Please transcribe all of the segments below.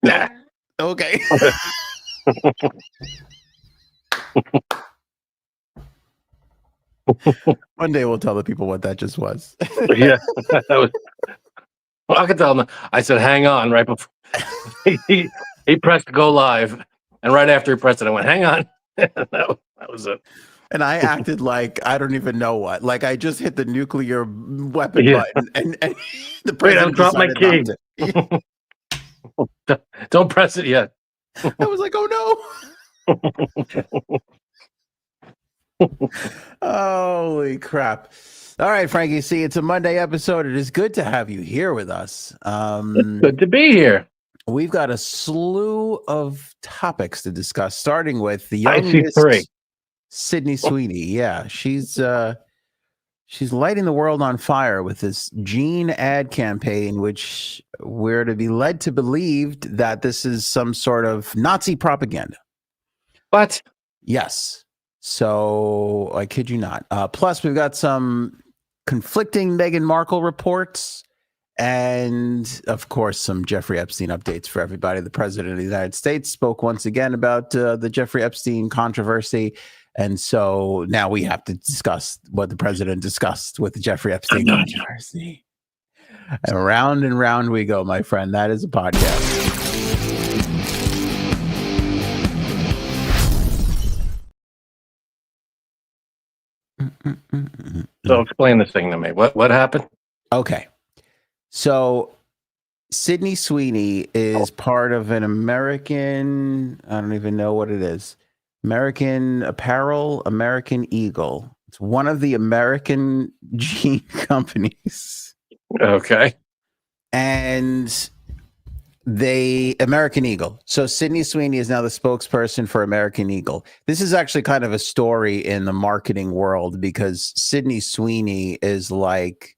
Nah. Okay. One day we'll tell the people what that just was. Yeah. That was, well, I could tell him. I said, hang on, right before he pressed go live. And right after he pressed it, I went, hang on. that was it. And I acted like I don't even know what. Like I just hit the nuclear weapon button, and the president decided not to. Don't press it yet. I was like, oh no. Holy crap. All right, Frankie. See, it's a Monday episode. It is good to have you here with us. It's good to be here. We've got a slew of topics to discuss, starting with the youngest Sydney Sweeney. Yeah, she's lighting the world on fire with this Gene ad campaign, which we're to be led to believe that this is some sort of Nazi propaganda. What? Yes. So I kid you not. Plus, we've got some conflicting Meghan Markle reports and, of course, some Jeffrey Epstein updates for everybody. The president of the United States spoke once again about the Jeffrey Epstein controversy. And so now we have to discuss what the president discussed with the Jeffrey Epstein controversy. And round we go, my friend. That is a podcast. So explain this thing to me. What happened? Okay. So Sydney Sweeney is part of an American, I don't even know what it is. American Apparel, American Eagle. It's one of the American jean companies. Okay. And American Eagle. So Sydney Sweeney is now the spokesperson for American Eagle. This is actually kind of a story in the marketing world because Sydney Sweeney is like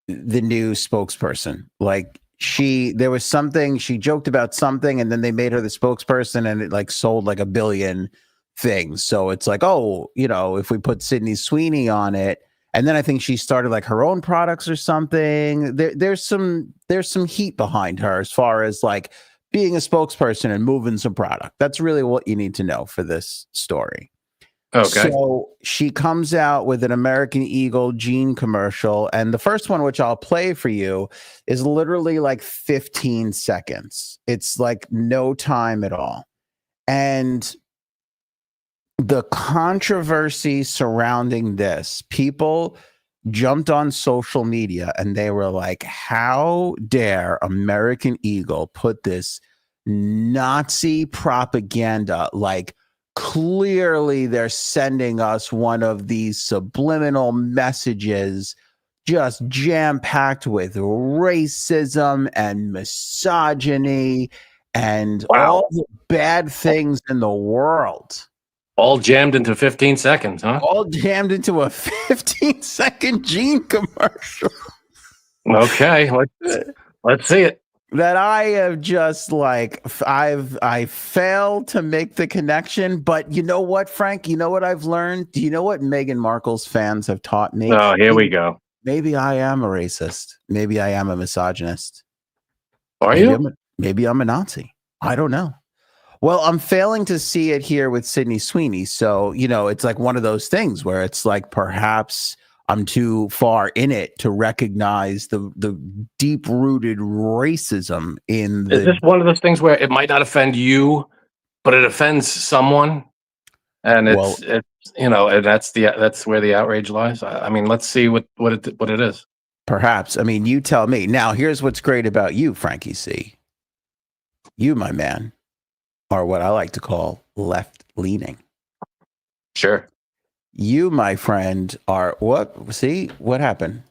the new spokesperson. Like there was something, she joked about something and then they made her the spokesperson and it like sold like 1 billion things. So it's like, oh, if we put Sydney Sweeney on it, and then I think she started like her own products or something. There's some heat behind her as far as like being a spokesperson and moving some product. That's really what you need to know for this story. Okay. So she comes out with an American Eagle jean commercial. And the first one, which I'll play for you, is literally like 15 seconds. It's like no time at all. And the controversy surrounding this, people jumped on social media and they were like, how dare American Eagle put this Nazi propaganda, like clearly they're sending us one of these subliminal messages just jam-packed with racism and misogyny and all the bad things in the world. All jammed into 15 seconds, huh? All jammed into a 15-second jean commercial. Okay, let's see it. That I have just like, I failed to make the connection. But you know what, Frank? You know what I've learned? Do you know what Meghan Markle's fans have taught me? Oh, here we go. Maybe I am a racist. Maybe I am a misogynist. Are you? Maybe I'm a Nazi. I don't know. Well, I'm failing to see it here with Sydney Sweeney. So, it's like one of those things where it's like perhaps I'm too far in it to recognize the deep-rooted racism in Is this one of those things where it might not offend you, but it offends someone? And it's and that's where the outrage lies. I mean, let's see what it is. Perhaps. I mean, you tell me. Now, here's what's great about you, Frankie C. You, my man, are what I like to call left-leaning. Sure. You, my friend, are what? See, what happened?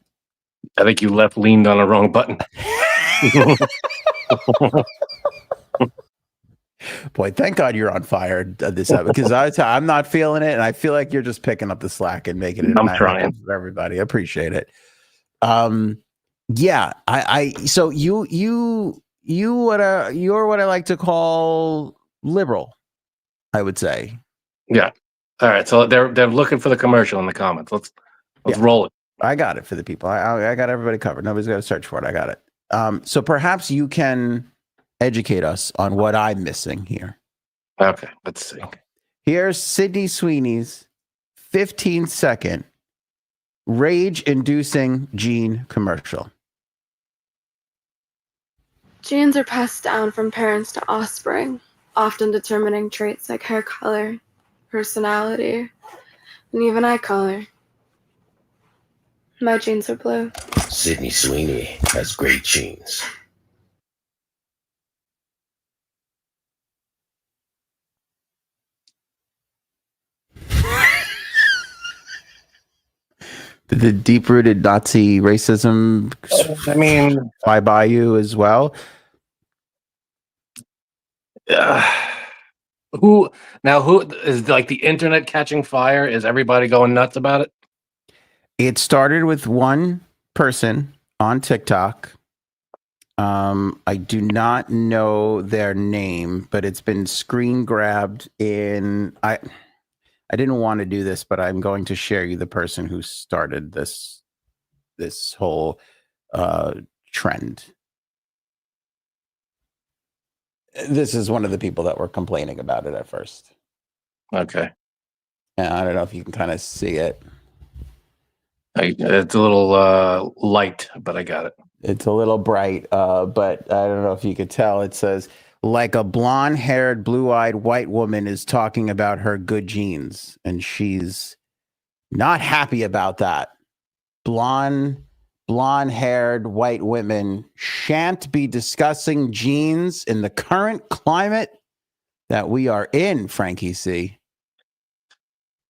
I think you leaned on the wrong button. Boy, thank God you're on fire this episode because I'm not feeling it, and I feel like you're just picking up the slack and making it. I'm trying for everybody. I appreciate it. Yeah, so you're what I like to call liberal, I would say. Yeah. All right. So they're looking for the commercial in the comments. Let's roll it. I got it for the people. I got everybody covered. Nobody's got to search for it. I got it. So perhaps you can educate us on what I'm missing here. Okay, let's see. Here's Sydney Sweeney's 15-second rage-inducing gene commercial. Genes are passed down from parents to offspring, often determining traits like hair color, personality, and even eye color. My genes are blue. Sydney Sweeney has great genes. Did the deep-rooted Nazi racism I mean, fly by you as well? who is like the internet catching fire? Is everybody going nuts about it? It started with one person on TikTok. I do not know their name, but it's been screen grabbed in. I didn't want to do this, but I'm going to share you the person who started this whole trend. This is one of the people that were complaining about it at first. Okay, And I don't know if you can kind of see it. it's a little light, but I got it. It's a little bright, but I don't know if you could tell. It says, like a blonde-haired, blue-eyed white woman is talking about her good genes, and she's not happy about that. Blonde-haired white women shan't be discussing genes in the current climate that we are in, Frankie C.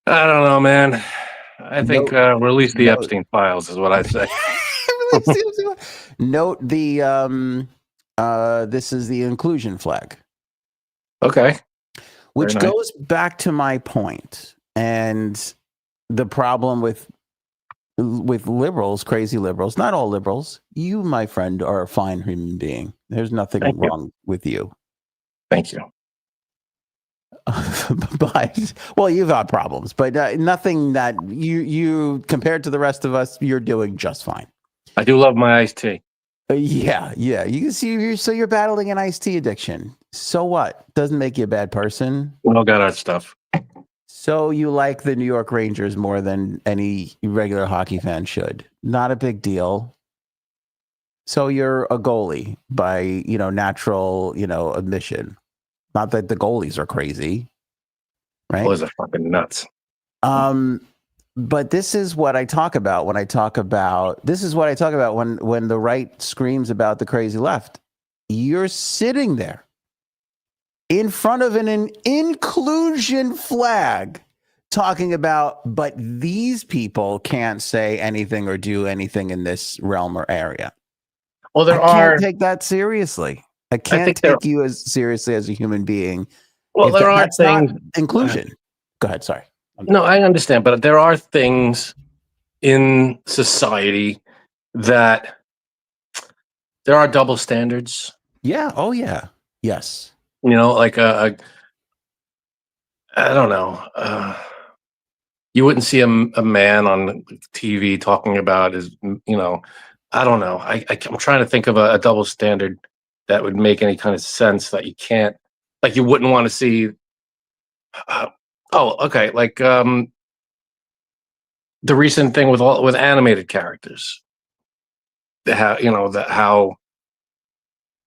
I don't know, man. I think release the Note. Epstein files is what I say. Note the this is the inclusion flag. Okay, Which Very nice. goes back to my point and the problem with liberals, crazy liberals, not all liberals. You, my friend, are a fine human being. There's nothing Thank you. wrong with you. Thank you. But well, you've got problems, but nothing that you compared to the rest of us, you're doing just fine. I do love my iced tea. Yeah. You can see you're battling an iced tea addiction. So what? Doesn't make you a bad person. We all got our stuff. So you like the New York Rangers more than any regular hockey fan should. Not a big deal. So you're a goalie by, natural, admission. Not that the goalies are crazy, right? Boys are fucking nuts. But this is what I talk about when when the right screams about the crazy left. You're sitting there in front of an inclusion flag talking about, but these people can't say anything or do anything in this realm or area. Well, I can't take that seriously. I can't think take you as seriously as a human being. Well, there are that's not things. inclusion. Go ahead. Sorry. No, I understand, but there are things in society that there are double standards. Yeah. Oh, yeah. Yes. Like I don't know. You wouldn't see a man on TV talking about his, I don't know. I'm trying to think of a double standard that would make any kind of sense that you can't, like you wouldn't want to see. Okay. Like the recent thing with animated characters. How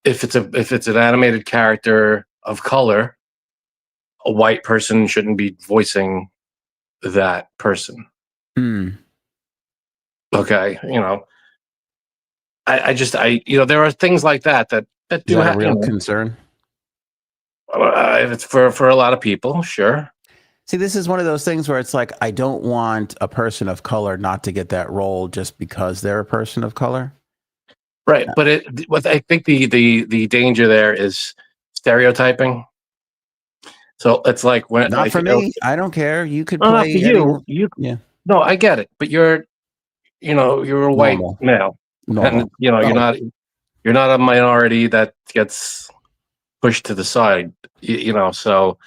if it's an animated character of color, a white person shouldn't be voicing that person. Okay, there are things like that do have have a real concern. It's for a lot of people, sure. See, this is one of those things where it's like, I don't want a person of color not to get that role just because they're a person of color. Right, but I think the danger there is stereotyping. So it's like when not for me, I don't care. You could not play for you. Yeah. No, I get it, but you're a white male, and you're not a minority that gets pushed to the side. So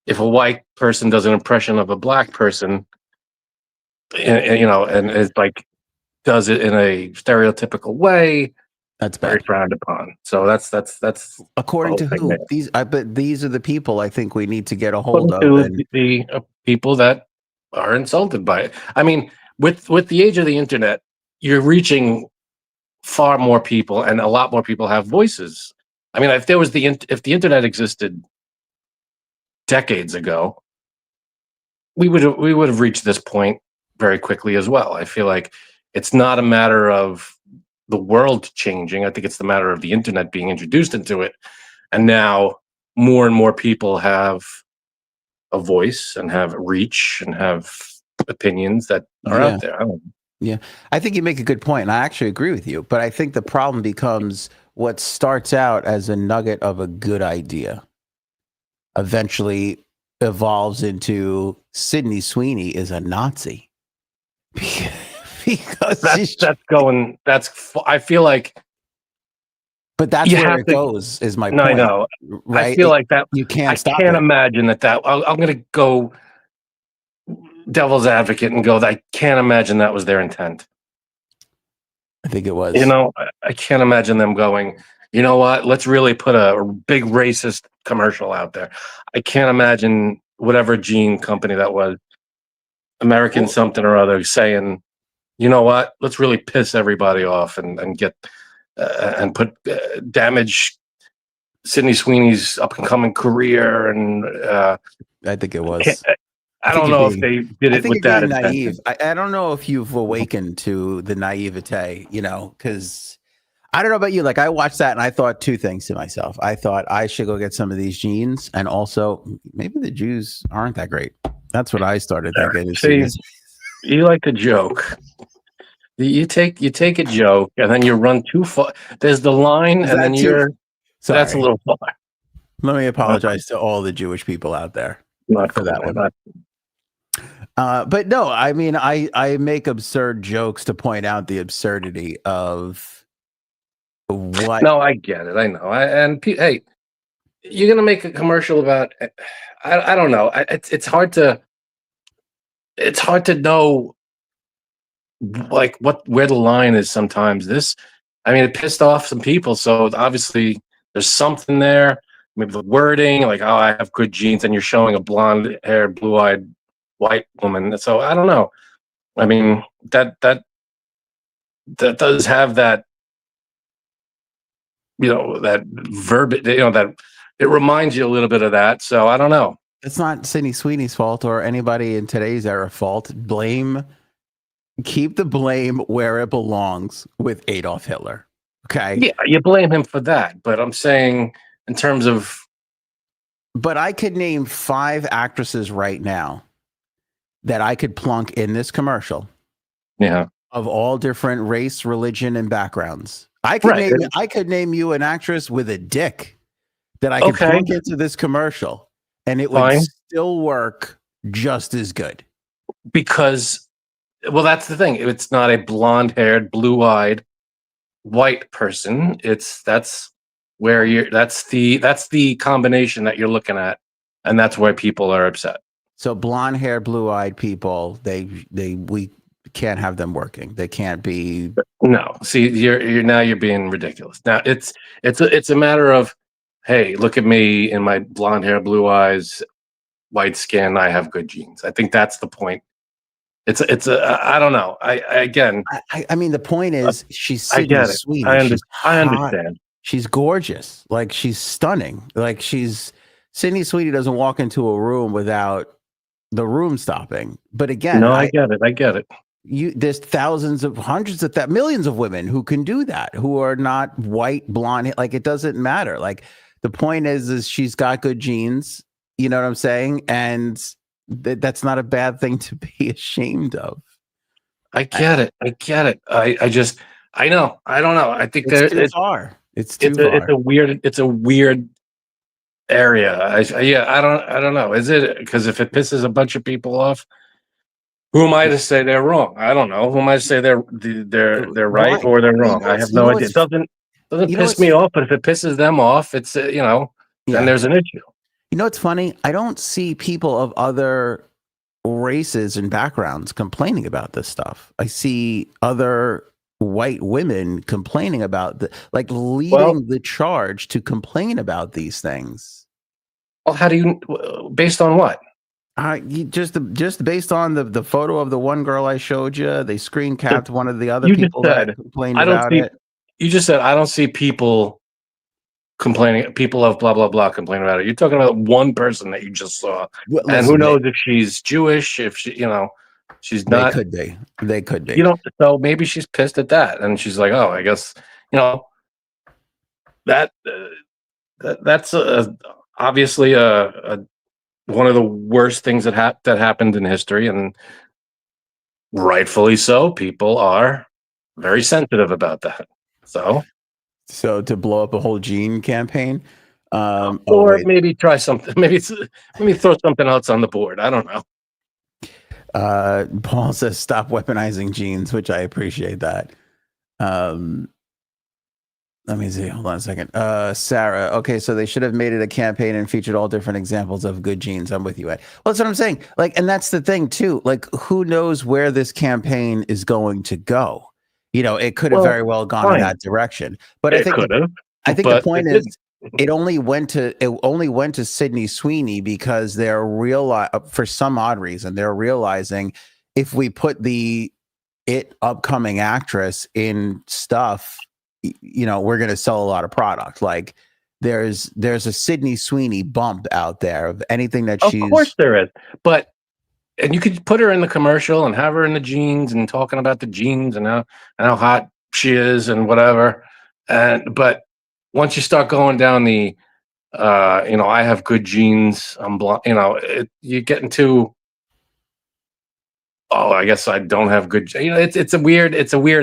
if a white person does an impression of a black person, and it's like does it in a stereotypical way, That's very bad. frowned upon. So that's According to who? But these are the people I think we need to get a hold of. And the people that are insulted by it. I mean, with the age of the internet, you're reaching far more people, and a lot more people have voices. I mean, if the internet existed decades ago, we would have reached this point very quickly as well. I feel like it's not a matter of the world changing. I think it's the matter of the internet being introduced into it, and now more and more people have a voice and have reach and have opinions that are out there. Yeah, I think you make a good point, and I actually agree with you. But I think the problem becomes what starts out as a nugget of a good idea eventually evolves into Sydney Sweeney is a Nazi. Because I feel like, but that's where it goes, is my point. I know. Right? I feel like that you can't stop I can't it. imagine that I'm going to go devil's advocate and go, I can't imagine that was their intent. I think it was. I can't imagine them going, you know what, let's really put a big racist commercial out there. I can't imagine whatever jean company that was, American something or other, saying, you know what, let's really piss everybody off and get and put damage Sydney Sweeney's up and coming career. And I think it was. I don't know if they did it with that naive. I don't know if you've awakened to the naivete, because I don't know about you. Like, I watched that and I thought two things to myself. I thought I should go get some of these jeans, and also maybe the Jews aren't that great. That's what I started thinking. See, you like to joke. You take a joke and then you run too far. There's the line, and then that's a little far. Let me apologize to all the Jewish people out there. Not for that one. But no, I mean, I make absurd jokes to point out the absurdity of what. No, I get it. I know. Hey, you're gonna make a commercial about. I don't know. It's hard to know, like, where the line is sometimes. It pissed off some people, so obviously there's something there. Maybe the wording, like, oh, I have good genes, and you're showing a blonde-haired, blue-eyed white woman. So I don't know. I mean, that does have that, that verb, that it reminds you a little bit of that. So I don't know. It's not Sydney Sweeney's fault or anybody in today's era fault. Keep the blame where it belongs with Adolf Hitler. Okay. Yeah, you blame him for that, but I'm saying in terms of. But I could name 5 actresses right now that I could plunk in this commercial. Yeah. Of all different race, religion, and backgrounds. I could name you an actress with a dick that I could plunk into this commercial, and it would still work just as good. Because, well, that's the thing. It's not a blonde-haired, blue-eyed white person. That's the combination that you're looking at, and that's why people are upset. So blonde-haired, blue-eyed people, we can't have them working. They can't be. No, see, you're being ridiculous. Now it's a matter of, hey, look at me in my blonde hair, blue eyes, white skin. I have good genes. I think that's the point. I don't know. I mean, the point is, she's Sydney Sweeney. I understand. She's gorgeous. Like, she's stunning. Like, Sydney Sweeney doesn't walk into a room without the room stopping. But again, no, I get it. There's millions of women who can do that, who are not white, blonde. Like, it doesn't matter. Like, the point is she's got good genes. You know what I'm saying? And that's not a bad thing to be ashamed of. I get it. I know. I don't know. I think it's too far. It's a weird area. I don't know. Is it because if it pisses a bunch of people off, who am I to say they're wrong? I don't know. Who am I to say they're right or they're wrong? I have no idea. It doesn't piss me off, but if it pisses them off, it's then there's an issue. You know, it's funny. I don't see people of other races and backgrounds complaining about this stuff. I see other white women complaining about leading the charge to complain about these things. Well, how do you, based on what? Just based on the photo of the one girl I showed you, they screen capped one of the other people that complained about it. You just said, I don't see people complaining, people of blah, blah, blah complaining about it. You're talking about one person that you just saw. Well, and who knows if she's Jewish, if she, she's not. They could be. So maybe she's pissed at that. And she's like, oh, I guess, that's obviously one of the worst things that happened in history. And rightfully so. People are very sensitive about that. So to blow up a whole gene campaign, or maybe try something. Maybe throw something else on the board. I don't know. Paul says stop weaponizing genes, which I appreciate that. Let me see. Hold on a second. Sarah. Okay, so they should have made it a campaign and featured all different examples of good genes. I'm with you, Ed. Well, that's what I'm saying. And that's the thing too. Who knows where this campaign is going to go? It could have very well gone in that direction. But I think the point is, it only went to Sydney Sweeney because they're for some odd reason they're realizing if we put the upcoming actress in stuff, we're going to sell a lot of product. There's a Sydney Sweeney bump out there of anything that she's. Of course there is, and you could put her in the commercial and have her in the jeans and talking about the jeans and how hot she is and whatever. But once you start going down the, I have good genes, I'm blonde, you get into, I guess I don't have good. It's a weird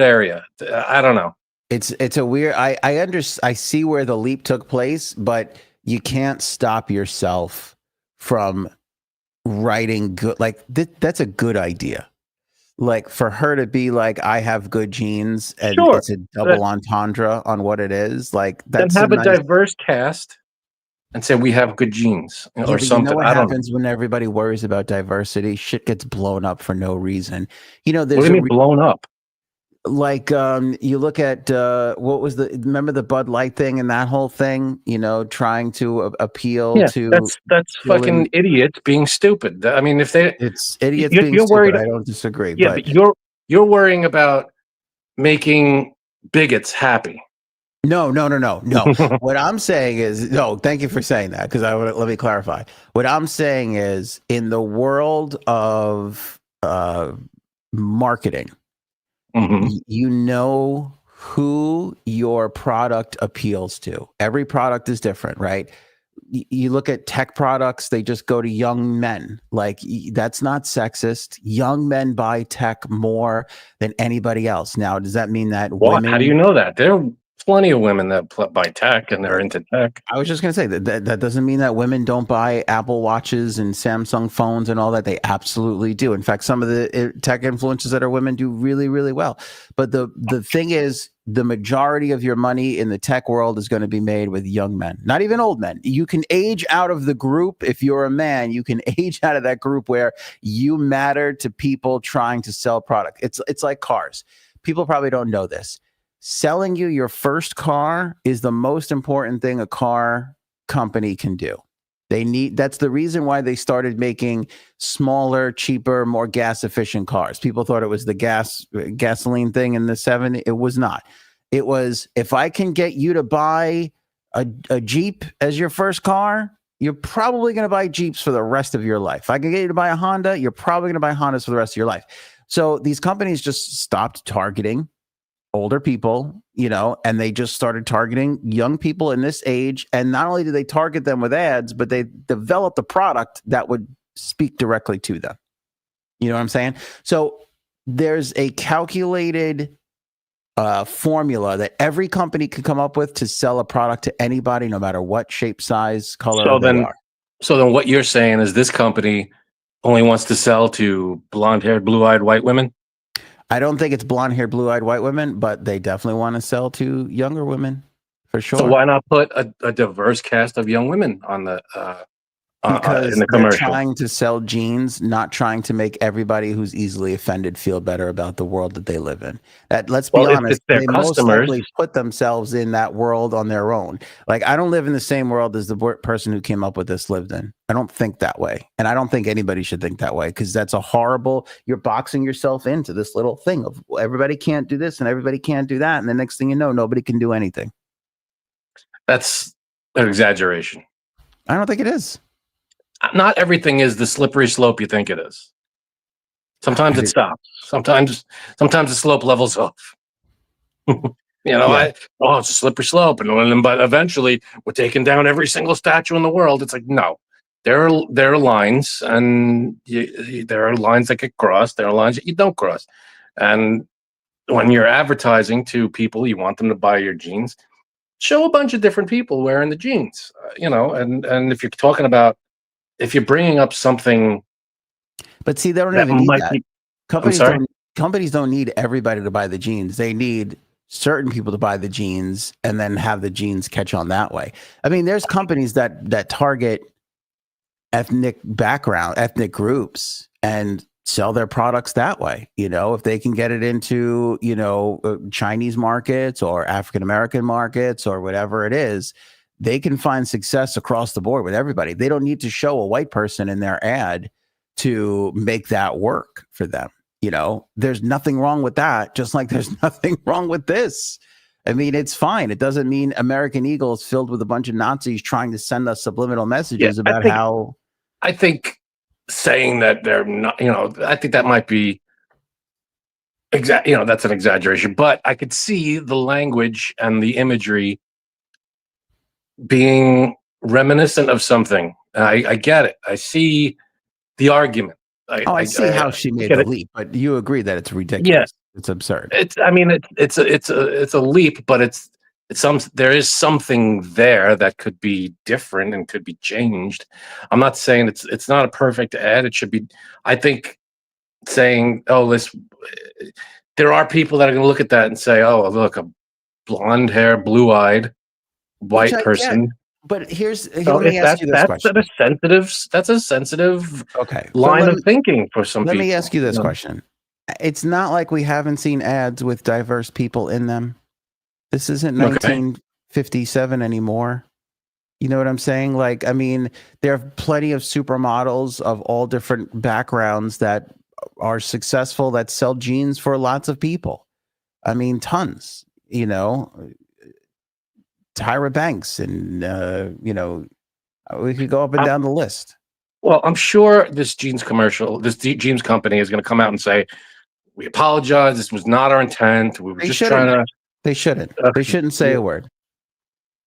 area. I don't know. It's a weird. I see where the leap took place, but you can't stop yourself from writing good. That's a good idea. For her to be I have good genes, and it's a double entendre on what it is. That's have a diverse cast and say we have good genes or something. You know what happens when everybody worries about diversity? Shit gets blown up for no reason. There's what do you mean blown up? You look at remember the Bud Light thing and that whole thing, trying to appeal to that's fucking idiots being stupid. I mean, it's idiots being stupid. Worried, I don't disagree. Yeah, but you're worrying about making bigots happy. No. What I'm saying is thank you for saying that, because let me clarify. What I'm saying is, in the world of marketing, you know who your product appeals to. Every product is different, right? You look at tech products, they just go to young men. That's not sexist. Young men buy tech more than anybody else. Now, does that mean that women? How do you know that? There are plenty of women that buy tech and they're into tech. I was just going to say that doesn't mean that women don't buy Apple watches and Samsung phones and all that. They absolutely do. In fact, some of the tech influencers that are women do really, really well. But the thing is, the majority of your money in the tech world is going to be made with young men, not even old men. You can age out of the group. If you're a man, you can age out of that group where you matter to people trying to sell product. It's like cars. People probably don't know this. Selling you your first car is the most important thing a car company can do. That's the reason why they started making smaller, cheaper, more gas efficient cars. People thought it was the gasoline thing in the 70s. It was not. It was, if I can get you to buy a Jeep as your first car, you're probably going to buy Jeeps for the rest of your life. If I can get you to buy a Honda, you're probably going to buy Hondas for the rest of your life. So these companies just stopped targeting older people, and they just started targeting young people in this age. And not only did they target them with ads, but they developed a product that would speak directly to them. You know what I'm saying? So there's a calculated formula that every company can come up with to sell a product to anybody, no matter what shape, size, color they are. So then what you're saying is this company only wants to sell to blonde-haired, blue-eyed white women? I don't think it's blonde-haired, blue-eyed white women, but they definitely want to sell to younger women, for sure. So why not put a diverse cast of young women on the Because in the they're commercial. trying to sell jeans, not trying to make everybody who's easily offended feel better about the world that they live in. That, let's be honest, it's their they most customers. likely put themselves in that world on their own. Like, I don't live in the same world as the person who came up with this lived in. I don't think that way. And I don't think anybody should think that way, because that's a horrible, you're boxing yourself into this little thing of everybody can't do this and everybody can't do that. And the next thing you know, nobody can do anything. That's an exaggeration. I don't think it is. Not everything is the slippery slope you think it is. Sometimes it stops. Sometimes the slope levels off. It's a slippery slope, but eventually we're taking down every single statue in the world. It's like, no, there are lines, and there are lines that get crossed. There are lines that you don't cross, and when you're advertising to people, you want them to buy your jeans. Show a bunch of different people wearing the jeans, and if you're talking about. If you're bringing up something, but see, they don't even need that. Companies don't need everybody to buy the jeans. They need certain people to buy the jeans and then have the jeans catch on that way. I mean, there's companies that target ethnic groups and sell their products that way. If they can get it into, Chinese markets or African American markets or whatever it is, they can find success across the board with everybody. They don't need to show a white person in their ad to make that work for them. There's nothing wrong with that. Just like there's nothing wrong with this. I mean, it's fine. It doesn't mean American Eagle is filled with a bunch of Nazis trying to send us subliminal messages about how. I think saying that they're not, I think that might be that's an exaggeration, but I could see the language and the imagery being reminiscent of something. I get it. I see the argument. I see how she made the leap, but you agree that it's ridiculous. Yeah. It's absurd. It's a leap, but there is something there that could be different and could be changed. I'm not saying it's not a perfect ad. It should be. I think saying, there are people that are going to look at that and say, oh, look, a blonde hair, blue-eyed white person. But let me ask you this question. That's a sensitive okay line of thinking for some people. Let me ask you this question. It's not like we haven't seen ads with diverse people in them. This isn't 1957 anymore. You know what I'm saying? Like, I mean, there are plenty of supermodels of all different backgrounds that are successful, that sell jeans for lots of people. I mean, tons, Tyra Banks, and we could go up and down the list. Well, I'm sure this jeans jeans company is going to come out and say, "We apologize. This was not our intent. We were just trying to." They shouldn't. They shouldn't say a word.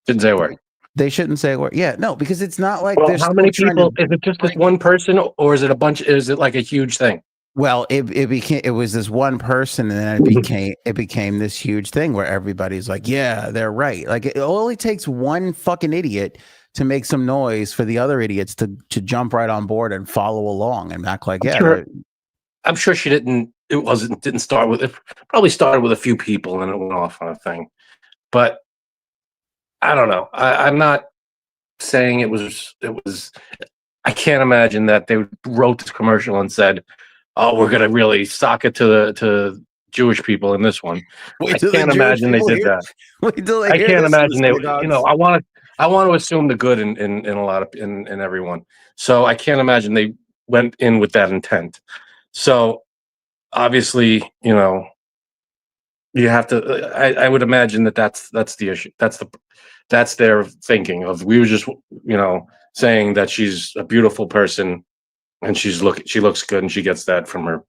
Shouldn't say a word. They shouldn't say a word. Yeah, no, because it's not like. Well, how many people? Is it just this one person, or is it a bunch? Is it like a huge thing? Well, it was this one person, and then it became this huge thing where everybody's like, yeah, they're right. Like, it only takes one fucking idiot to make some noise for the other idiots to jump right on board and follow along and act like, I'm sure she didn't. Didn't start with it. Probably started with a few people and it went off on a thing. But I don't know. I'm not saying it was. I can't imagine that they wrote this commercial and said, "Oh, we're gonna really sock it to Jewish people in this one." I can't imagine they did that. I can't imagine they. I want to assume the good in a lot of in everyone. So I can't imagine they went in with that intent. So obviously, you have to. I would imagine that's the issue. That's their thinking of. We were just saying that she's a beautiful person. And she looks good, and she gets that from her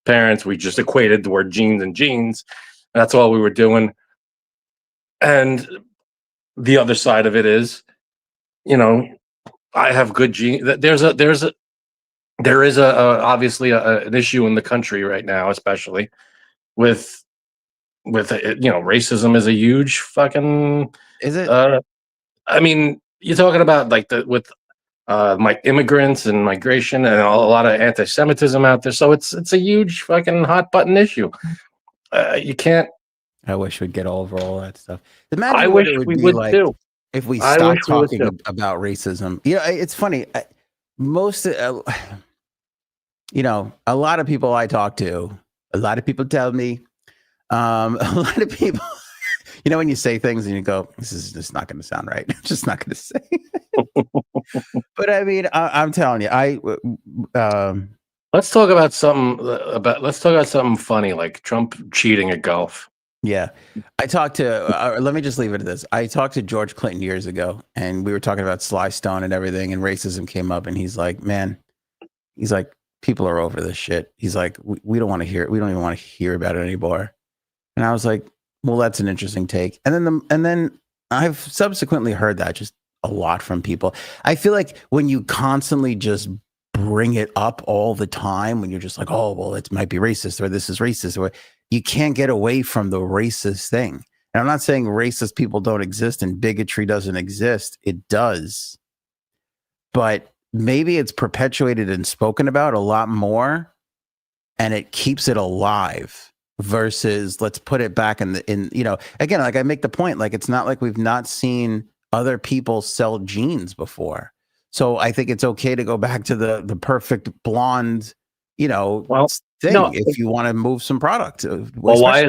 parents. We just equated the word jeans and jeans. That's all we were doing. And the other side of it is, I have good genes. There is obviously an issue in the country right now, especially with racism is a huge fucking. Is it? I mean, you're talking about like immigrants and migration and a lot of anti-Semitism out there. So it's a huge fucking hot button issue. You can't. I wish we'd get over all that stuff. Imagine I wish we would like too. If we stopped talking about racism. It's funny. most, you know, a lot of people I talk to, a lot of people tell me, a lot of people, you know, when you say things and you go, this is just not going to sound right. I'm just not going to say. But I mean, I'm telling you, let's talk about something funny, like Trump cheating at golf. Yeah. I talked to, let me just leave it at this. I talked to George Clinton years ago, and we were talking about Sly Stone and everything, and racism came up, and he's like, man, he's like, people are over this shit. He's like, we don't want to hear it. We don't even want to hear about it anymore. And I was like, well, that's an interesting take. And then I've subsequently heard that just a lot from people. I feel like when you constantly just bring it up all the time, when you're just like, oh, well, it might be racist, or this is racist, or you can't get away from the racist thing. And I'm not saying racist people don't exist and bigotry doesn't exist. It does. But maybe it's perpetuated and spoken about a lot more, and it keeps it alive versus let's put it back in, you know, again, like I make the point, like, it's not like we've not seen other people sell jeans before. So I think it's okay to go back to the perfect blonde, you know, thing if you want to move some product. Well, why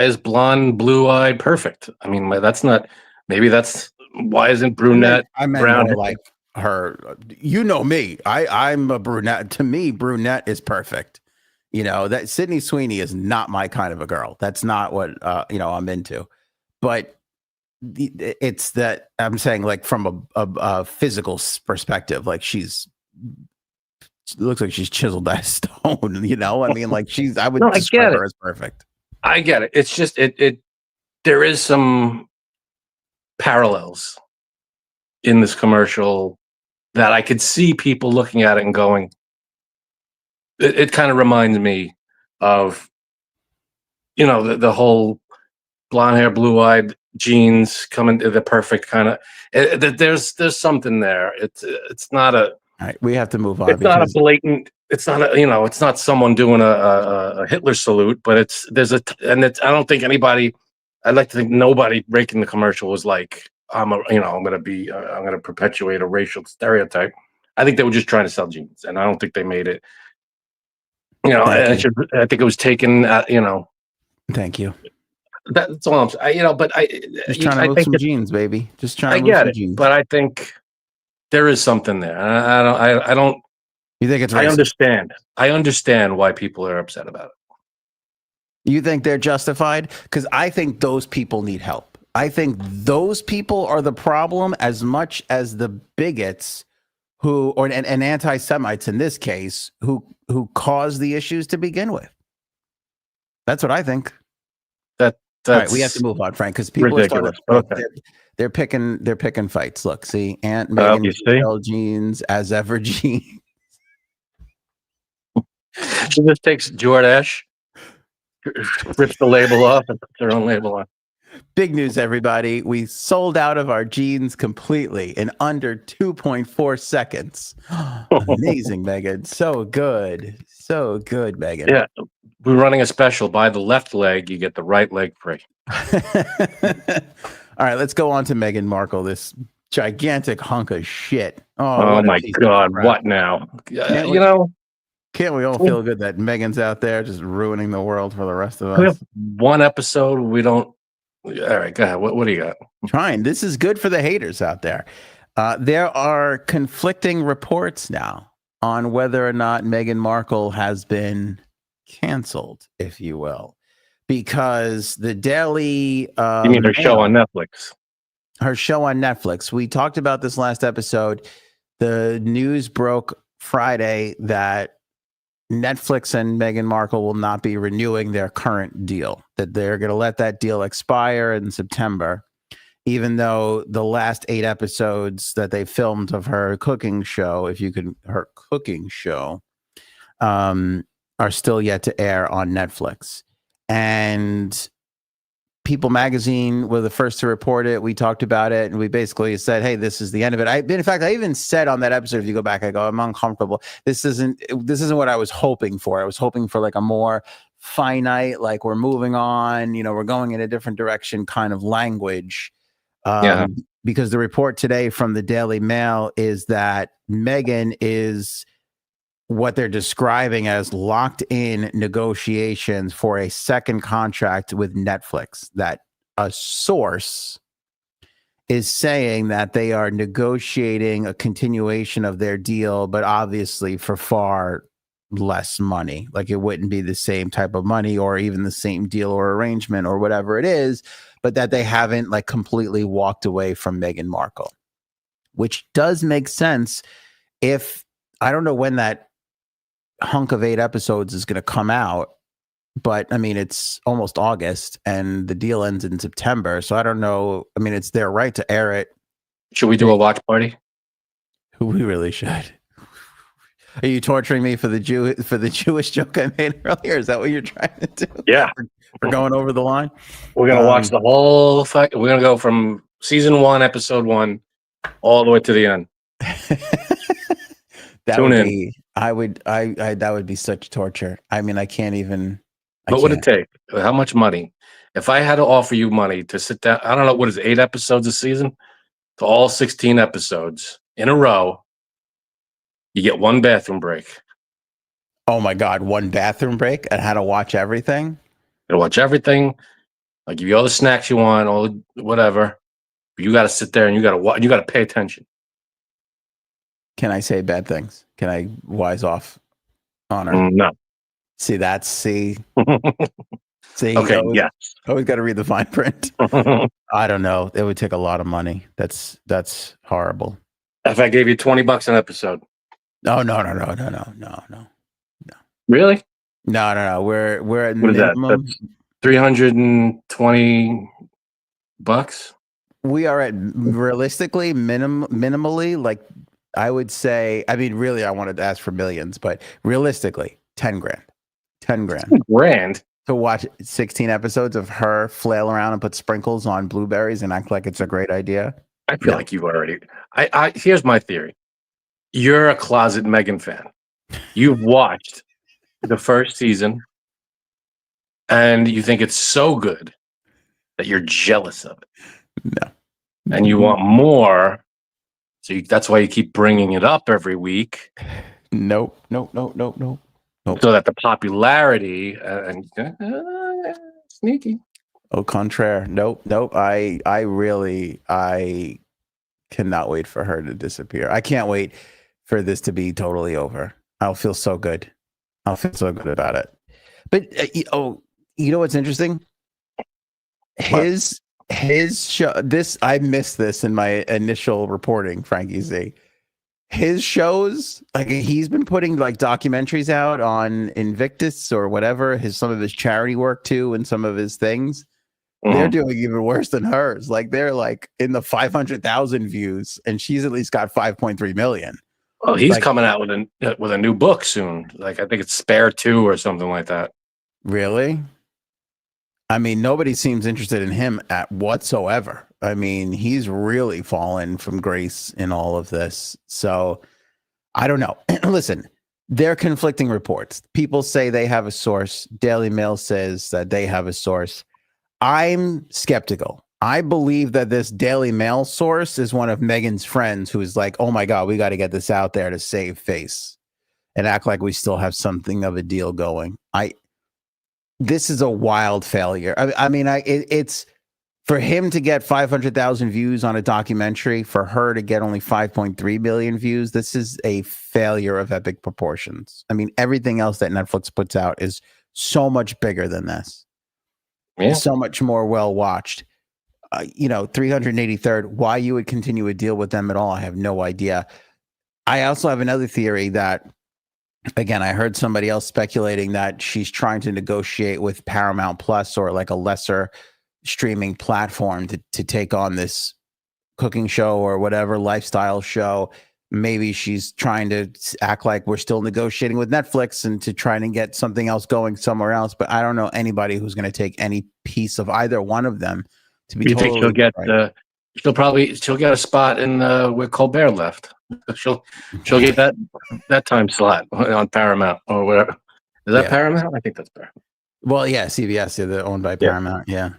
is blonde blue-eyed perfect? I mean, that's not, maybe that's, why isn't brunette I meant brown more like her, you know me, I'm a brunette. To me, brunette is perfect. You know, that Sydney Sweeney is not my kind of a girl. That's not what, you know, I'm into. But it's that I'm saying, like, from a physical perspective, like she looks like she's chiseled by a stone, you know? I mean, like, I would describe her as perfect. I get it. It's just, there is some parallels in this commercial that I could see people looking at it and going, it kind of reminds me of, you know, the whole blonde hair, blue-eyed jeans coming to the perfect kind of, there's something there. It's not a, all right, we have to move on. It's not a blatant, it's not a, you know, it's not someone doing a Hitler salute, but I don't think anybody, I'd like to think nobody breaking the commercial was like, I'm going to perpetuate a racial stereotype. I think they were just trying to sell jeans, and I don't think they made it, you know, I think it was taken, you know. Thank you. That's all I'm saying, you know, but just trying to move some jeans, baby. Just trying to move some jeans. But I think there is something there. I don't. You think it's racist? I understand why people are upset about it. You think they're justified? Because I think those people need help. I think those people are the problem as much as the bigots and anti-Semites in this case, who caused the issues to begin with. That's what I think. That's all right, we have to move on, Frank, because people ridiculous. They're picking fights. Look, see, Aunt Meghan sell jeans as ever jeans. She just takes Jordache, rips the label off, and puts her own label on. Big news, everybody. We sold out of our jeans completely in under 2.4 seconds. Amazing, Megan. So good. So good, Megan. Yeah. We're running a special. Buy the left leg, you get the right leg free. All right, let's go on to Meghan Markle, this gigantic hunk of shit. Oh my God. What now? You know, can't we all feel good that Megan's out there just ruining the world for the rest of us? We have one episode. We don't. All right, go ahead. What do you got? Trying. This is good for the haters out there. There are conflicting reports now on whether or not Meghan Markle has been canceled, if you will, because the Daily. You mean her show on Netflix? Her show on Netflix. We talked about this last episode. The news broke Friday that Netflix and Meghan Markle will not be renewing their current deal, that they're going to let that deal expire in September, even though the last 8 episodes that they filmed of her cooking show, her cooking show, are still yet to air on Netflix. And People Magazine were the first to report it. We talked about it, and we basically said, hey, this is the end of it. In fact, I even said on that episode, if you go back, I go, I'm uncomfortable. This isn't what I was hoping for. I was hoping for like a more finite, like we're moving on, you know, we're going in a different direction kind of language. because the report today from the Daily Mail is that Meghan is what they're describing as locked in negotiations for a second contract with Netflix. That a source is saying that they are negotiating a continuation of their deal, but obviously for far less money. Like it wouldn't be the same type of money or even the same deal or arrangement or whatever it is, but that they haven't like completely walked away from Meghan Markle, which does make sense. If I don't know when that hunk of 8 episodes is going to come out, but I mean, it's almost August and the deal ends in September. So I don't know. I mean, it's their right to air it. Should we do a watch party? We really should. Are you torturing me for the Jewish joke I made earlier? Is that what you're trying to do? Yeah. We're going over the line. We're going to watch the whole we're going to go from season 1, episode 1, all the way to the end. That Tune would in. Be, I that would be such torture. I mean, I can't even. What would it take? How much money? If I had to offer you money to sit down, I don't know, what is it, 8 episodes a season? To all 16 episodes in a row, you get 1 bathroom break. Oh my God, 1 bathroom break and how to watch everything? You watch everything. I'll give you all the snacks you want, all the whatever. But you got to sit there and you got to pay attention. Can I say bad things? Can I wise off honor? No. See, see. Okay, yeah. Always got to read the fine print. I don't know. It would take a lot of money. That's horrible. If I gave you $20 an episode. No. Really? No. We're at what minimum. Is that? That's $320. We are at realistically minimally, like I would say. I mean, really, I wanted to ask for millions, but realistically, $10,000. $10,000 to watch 16 episodes of her flail around and put sprinkles on blueberries and act like it's a great idea. I feel like you've already. I here's my theory. You're a closet Meghan fan. You've watched the first season, and you think it's so good that you're jealous of it. No. And you want more, so that's why you keep bringing it up every week. Nope. So that the popularity and sneaky. Au contraire. Nope. I cannot wait for her to disappear. I can't wait for this to be totally over. I'll feel so good. I'll feel so good about it. But you know what's interesting? His show. I missed this in my initial reporting, Frankie Z. His shows, like he's been putting like documentaries out on Invictus or whatever, some of his charity work too, and some of his things. Mm-hmm. They're doing even worse than hers. Like they're like in the 500,000 views, and she's at least got 5.3 million. Oh, he's coming out with a new book soon. Like I think it's Spare 2 or something like that. Really? I mean, nobody seems interested in him whatsoever. I mean, he's really fallen from grace in all of this. So I don't know. Listen, they're conflicting reports. People say they have a source. Daily Mail says that they have a source. I'm skeptical. I believe that this Daily Mail source is one of Meghan's friends who is like, oh my God, we got to get this out there to save face and act like we still have something of a deal going. This is a wild failure. I mean, it's for him to get 500,000 views on a documentary, for her to get only 5.3 billion views. This is a failure of epic proportions. I mean, everything else that Netflix puts out is so much bigger than this. Yeah. So much more well watched. 383rd, why you would continue a deal with them at all, I have no idea. I also have another theory that, again, I heard somebody else speculating that she's trying to negotiate with Paramount Plus or like a lesser streaming platform to take on this cooking show or whatever lifestyle show. Maybe she's trying to act like we're still negotiating with Netflix and to try and get something else going somewhere else. But I don't know anybody who's going to take any piece of either one of them. To be, you think she'll get she'll get a spot in where Colbert left? She'll get that time slot on Paramount or whatever. Is that Paramount? I think that's Paramount. Well, yeah, CBS, they're owned by Paramount. Yeah.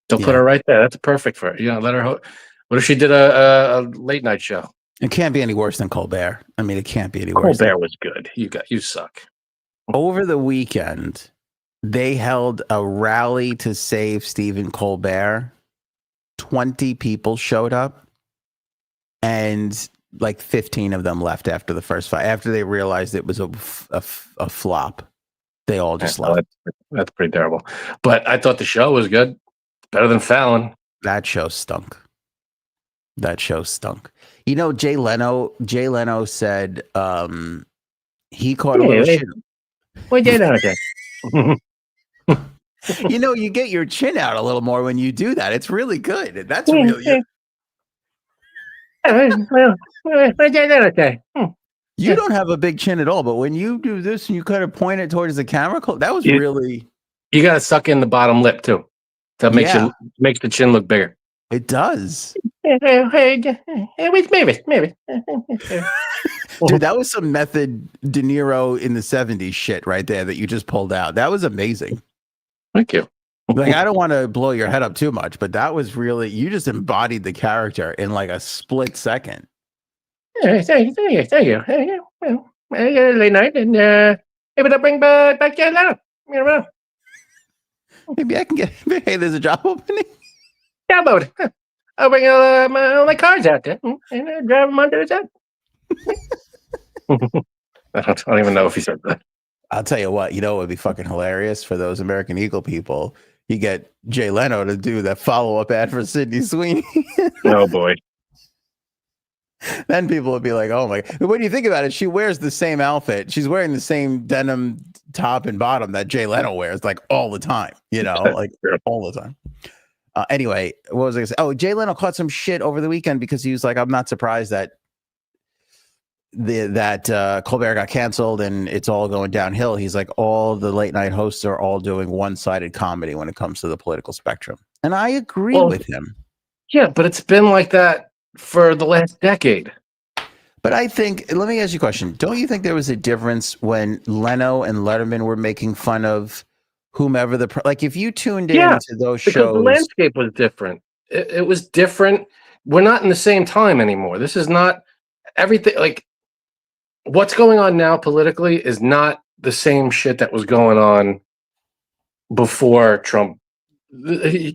They'll put her right there. That's perfect for her. Let her. What if she did a late night show? It can't be any worse than Colbert. I mean, it can't be any worse. Colbert was good. You suck. Over the weekend, they held a rally to save Stephen Colbert. 20 people showed up, and like 15 of them left after the first fight. After they realized it was a flop, they all just left. That's pretty terrible. But I thought the show was good. Better than Fallon. That show stunk. You know, Jay Leno said he caught a little shit. What Jay Leno say? You know, you get your chin out a little more when you do that. It's really good. That's really. What Jay Leno say? You don't have a big chin at all, but when you do this and you kind of point it towards the camera, that was really. You got to suck in the bottom lip too. That makes the chin look bigger. It does. Maybe. Dude, that was some Method De Niro in the 70s shit right there that you just pulled out. That was amazing. Thank you. Like, I don't want to blow your head up too much, but that was really, you just embodied the character in like a split second. Thank you. Well, late night, and maybe they'll bring back Jay Leno. Maybe I can get, hey, there's a job opening. Job opening. I'll bring all my cars out there and drive them under his head. I don't even know if he said that. I'll tell you what, it would be fucking hilarious for those American Eagle people. You get Jay Leno to do that follow-up ad for Sydney Sweeney. Oh, boy. Then people would be like, oh my. When you think about it, she wears the same outfit. She's wearing the same denim top and bottom that Jay Leno wears like all the time, like all the time. Anyway, what was I going to say? Oh, Jay Leno caught some shit over the weekend because he was like, I'm not surprised that Colbert got canceled and it's all going downhill. He's like, all the late night hosts are all doing one-sided comedy when it comes to the political spectrum. And I agree with him. Yeah, but it's been like that for the last decade. But I think, let me ask you a question. Don't you think there was a difference when Leno and Letterman were making fun of whomever like if you tuned into those shows? Because the landscape was different. It was different. We're not in the same time anymore. This is not everything. Like what's going on now politically is not the same shit that was going on before Trump.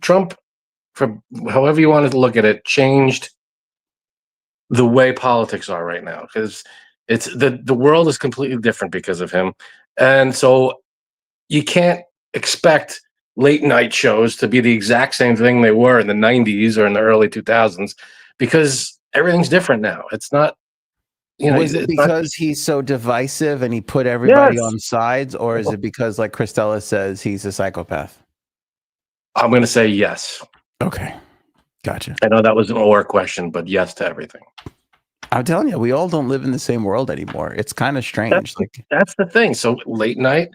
Trump, for however you wanted to look at it, changed the way politics are right now, because it's the world is completely different because of him. And so you can't expect late night shows to be the exact same thing they were in the 90s or in the early 2000s, because everything's different now. It's not, is it because he's so divisive and he put everybody on sides, or is it because, like Christella says, he's a psychopath? I'm going to say yes. Okay. Gotcha. I know that was an or question, but yes to everything. I'm telling you, we all don't live in the same world anymore. It's kind of strange. That's the thing. So late night,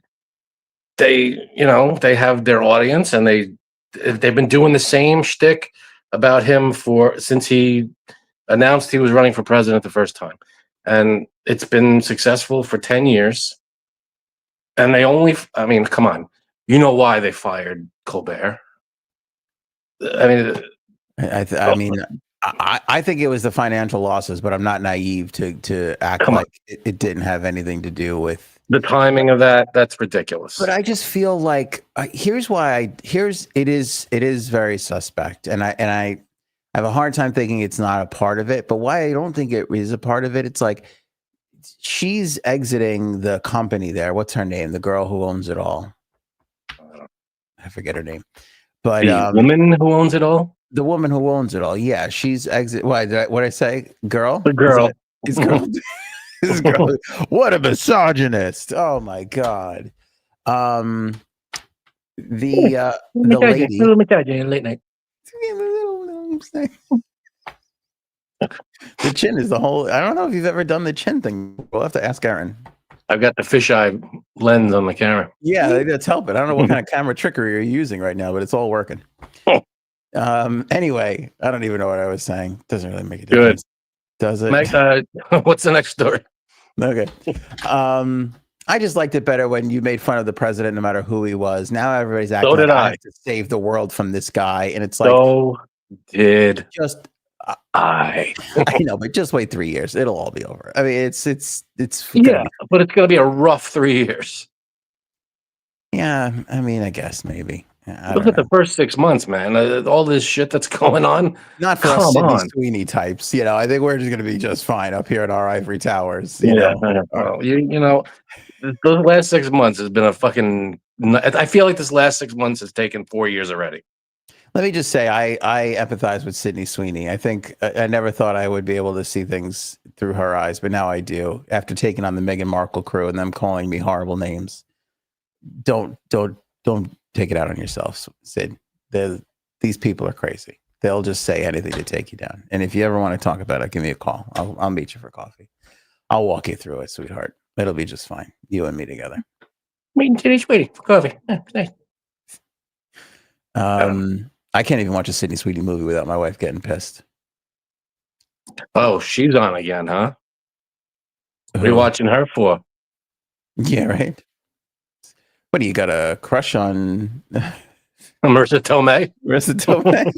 they have their audience, and they've been doing the same shtick about him since he announced he was running for president the first time. And it's been successful for 10 years. And come on. You know why they fired Colbert? I think it was the financial losses, but I'm not naive to act like it didn't have anything to do with the timing of that. That's ridiculous. But I just feel like it is very suspect, and I have a hard time thinking it's not a part of it. But why I don't think it is a part of it, it's like she's exiting the company there. What's her name? The girl who owns it all. I forget her name. But the woman who owns it all? The woman who owns it all. Yeah, she's exit. What did I say? Girl? The girl. This girl. What a misogynist. Oh my God. The lady. Late night. The chin is the whole. I don't know if you've ever done the chin thing. We'll have to ask Aaron. I've got the fisheye lens on the camera. Yeah, that's helping. I don't know what kind of camera trickery you're using right now, but it's all working. Anyway, I don't even know what I was saying. Doesn't really make a difference. Good. Does it? What's the next story? Okay. I just liked it better when you made fun of the president, no matter who he was. Now everybody's acting to save the world from this guy, and it's like I know, but just wait 3 years. It'll all be over. I mean, it's but it's gonna be a rough 3 years. Yeah, I mean, I guess maybe. Yeah, Look at the first 6 months, man. All this shit that's going on. Not for us Sydney Sweeney types, you know. I think we're just going to be just fine up here at our ivory towers. You know, you know, those last 6 months has been a fucking. I feel like this last 6 months has taken 4 years already. Let me just say, I empathize with Sydney Sweeney. I think I never thought I would be able to see things through her eyes, but now I do. After taking on the Meghan Markle crew and them calling me horrible names, don't take it out on yourself, Sid. These people are crazy. They'll just say anything to take you down. And if you ever want to talk about it, give me a call. I'll meet you for coffee. I'll walk you through it, sweetheart. It'll be just fine. You and me together. Meeting Sydney Sweeney for coffee. Nice. I can't even watch a Sydney Sweeney movie without my wife getting pissed. Oh, she's on again, huh? What are you watching her for? Yeah, right. What do you got a crush on? Marissa Tomei? Marissa Tomei?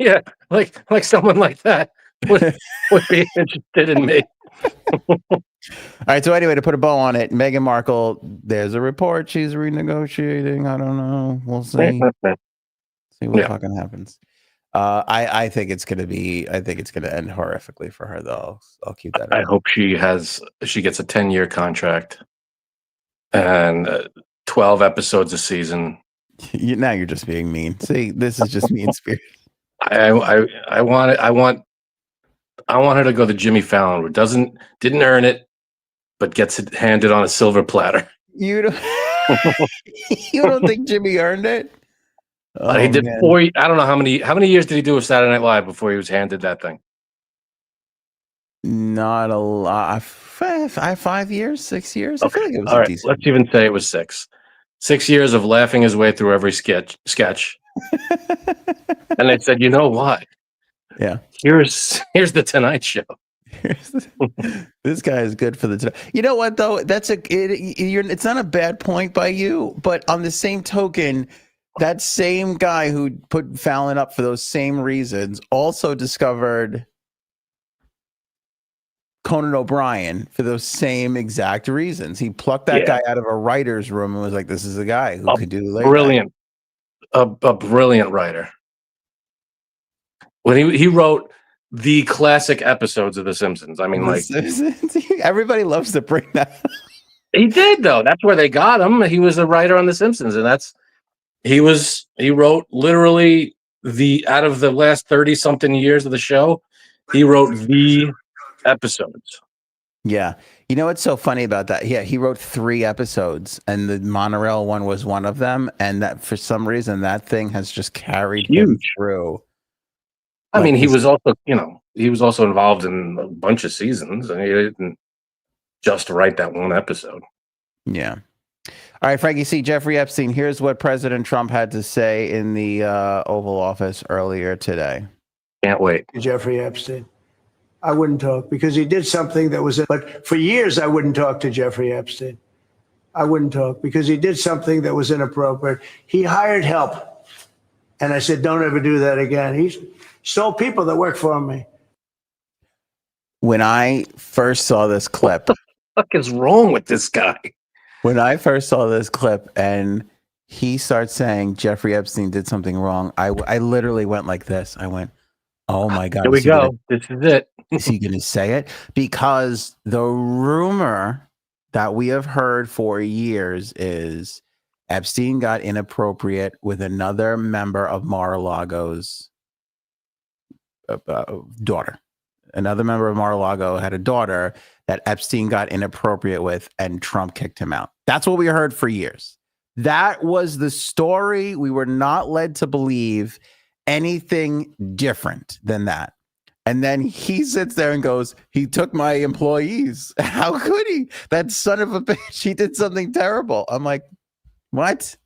Yeah, like someone like that would be interested in me. All right. So anyway, to put a bow on it, Meghan Markle. There's a report she's renegotiating. I don't know. We'll see. See what fucking happens. I think it's gonna be. I think it's gonna end horrifically for her, though. I'll keep that. I hope she gets a 10-year contract and 12 episodes a season. Now you're just being mean. See, this is just mean spirit. I want her to go the Jimmy Fallon route. Didn't earn it, but gets it handed on a silver platter. You don't think Jimmy earned it? He did 4. I don't know how many years did he do with Saturday Night Live before he was handed that thing? Not a lot. 5 years, 6 years. Okay. I feel like it was all right. Let's even say it was 6. 6 years of laughing his way through every sketch. And they said, you know what? Yeah. Here's the Tonight Show. This guy is good for the. You know what though? It's not a bad point by you, but on the same token, that same guy who put Fallon up for those same reasons also discovered Conan O'Brien for those same exact reasons. He plucked that guy out of a writer's room and was like, "This is a guy who could do late brilliant, a brilliant writer." When he wrote the classic episodes of The Simpsons. I mean, like everybody loves to bring that. He did though. That's where they got him. He was a writer on The Simpsons, and he wrote literally out of the last 30-something years of the show, he wrote the episodes. Yeah. You know what's so funny about that? Yeah, he wrote 3 episodes, and the monorail one was one of them, and that for some reason that thing has just carried him through. I mean, he was also involved in a bunch of seasons, and he didn't just write that one episode. Yeah. All right, Frankie C. Jeffrey Epstein, here's what President Trump had to say in the Oval Office earlier today. Can't wait. Jeffrey Epstein. I wouldn't talk because he did something that was, but for years I wouldn't talk to Jeffrey Epstein. I wouldn't talk because he did something that was inappropriate. He hired help. And I said, don't ever do that again. He stole people that work for me. When I first saw this clip. What the fuck is wrong with this guy? When I first saw this clip and he starts saying Jeffrey Epstein did something wrong, I literally went like this. I went, oh my God. Here we go. This is it. Is he going to say it? Because the rumor that we have heard for years is Epstein got inappropriate with another member of Mar-a-Lago's daughter. Another member of Mar-a-Lago had a daughter that Epstein got inappropriate with, and Trump kicked him out. That's what we heard for years. That was the story. We were not led to believe anything different than that. And then he sits there and goes, he took my employees. How could he? That son of a bitch. He did something terrible. I'm like, what?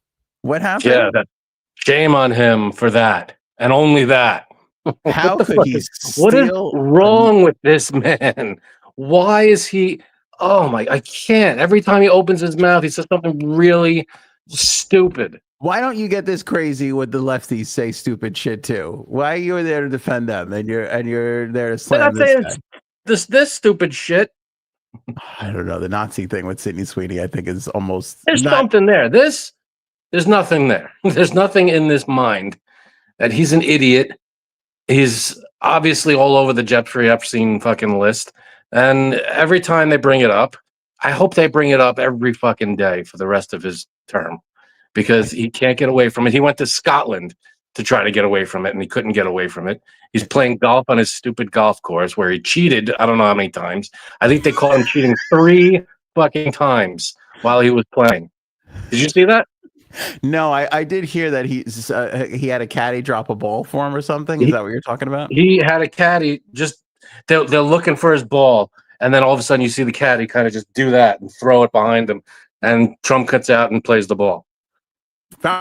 What happened? Yeah, shame on him for that. And only that. How could he steal? What is wrong with this man? Why is he? Oh my! I can't. Every time he opens his mouth, he says something really stupid. Why don't you get this crazy when the lefties say stupid shit too? Why are you there to defend them and you're there to slam I'm this saying guy? this stupid shit. I don't know. The Nazi thing with Sydney Sweeney, I think, is almost There's something there. There's nothing there. There's nothing in this mind that he's an idiot. He's obviously all over the Jeffrey Epstein fucking list. And every time they bring it up, I hope they bring it up every fucking day for the rest of his term because he can't get away from it. He went to Scotland to try to get away from it and he couldn't get away from it. He's playing golf on his stupid golf course where he cheated. I don't know how many times. I think they caught him cheating 3 fucking times while he was playing. Did you see that? No, I did hear that he had a caddy drop a ball for him or something. Is that what you're talking about? He had a caddy they're looking for his ball, and then all of a sudden you see the caddy kind of just do that and throw it behind him, and Trump cuts out and plays the ball.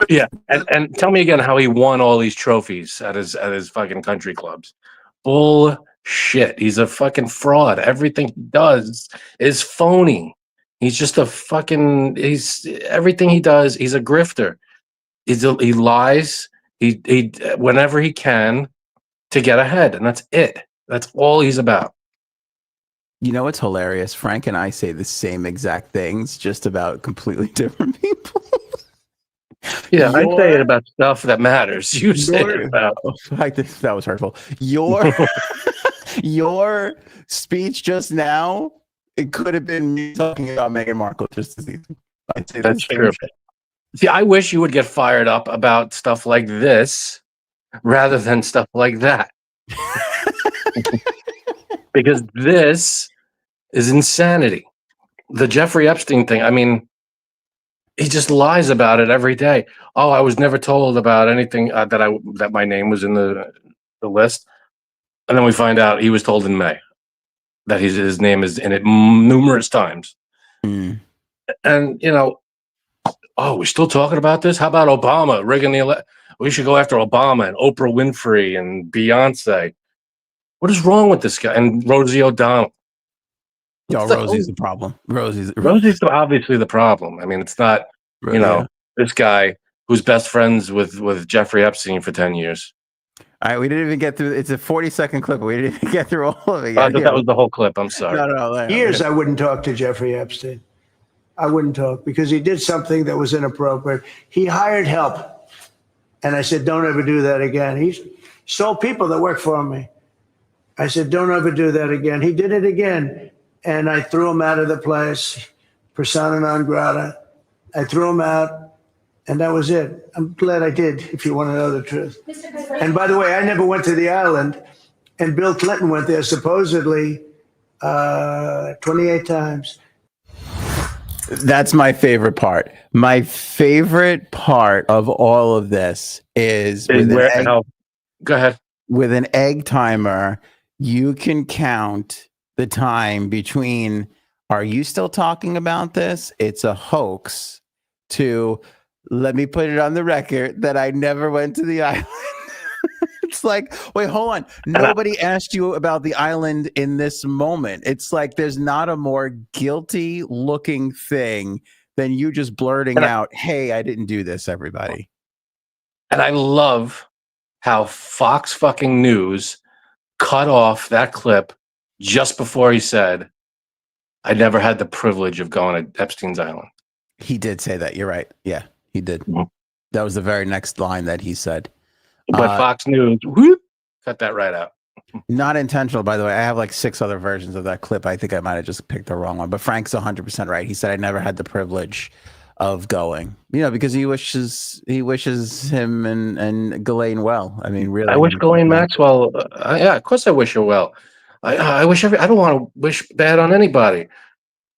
Yeah, and tell me again how he won all these trophies at his fucking country clubs. Bullshit. He's a fucking fraud. Everything he does is phony. He's just a fucking. Everything he does. He's a grifter. He lies. He whenever he can to get ahead, and that's it. That's all he's about. You know what's hilarious? Frank and I say the same exact things, just about completely different people. Yeah, I say it about stuff that matters. You say it about like this. That was hurtful. Your speech just now. It could have been me talking about Meghan Markle just as easy. I'd say that's true. See, I wish you would get fired up about stuff like this rather than stuff like that. Because this is insanity. The Jeffrey Epstein thing, I mean, he just lies about it every day. Oh, I was never told about anything that my name was in the list. And then we find out he was told in May that his name is in it numerous times. Mm. And, we're still talking about this? How about Obama rigging the we should go after Obama and Oprah Winfrey and Beyonce. What is wrong with this guy? And Rosie O'Donnell. Rosie's the problem. Rosie's obviously the problem. I mean, it's not, this guy who's best friends with Jeffrey Epstein for 10 years. All right, we didn't even get through. It's a 40-second clip. We didn't even get through all of it. I thought that was the whole clip. I'm sorry. No. Years I wouldn't talk to Jeffrey Epstein. I wouldn't talk because he did something that was inappropriate. He hired help. And I said, don't ever do that again. He stole people that worked for me. I said, don't ever do that again. He did it again. And I threw him out of the place, persona non grata. I threw him out. And that was it. I'm glad I did, if you want to know the truth. And by the way, I never went to the island. And Bill Clinton went there supposedly 28 times. That's my favorite part. My favorite part of all of this is go ahead. With an egg timer, you can count the time between are you still talking about this? It's a hoax to let me put it on the record that I never went to the island. It's like, wait, hold on. Nobody asked you about the island in this moment. It's like there's not a more guilty looking thing than you just blurting out, hey, I didn't do this, everybody. And I love how Fox fucking News cut off that clip just before he said, I never had the privilege of going to Epstein's island. He did say that. You're right. Yeah, he did. Mm-hmm. That was the very next line that he said. But Fox News, cut that right out. Not intentional, by the way. I have like 6 other versions of that clip. I think I might have just picked the wrong one. But Frank's 100% right. He said, I never had the privilege of going, because he wishes him and Ghislaine well. I mean, really. I wish Ghislaine Maxwell, yeah, of course I wish her well. I wish I don't want to wish bad on anybody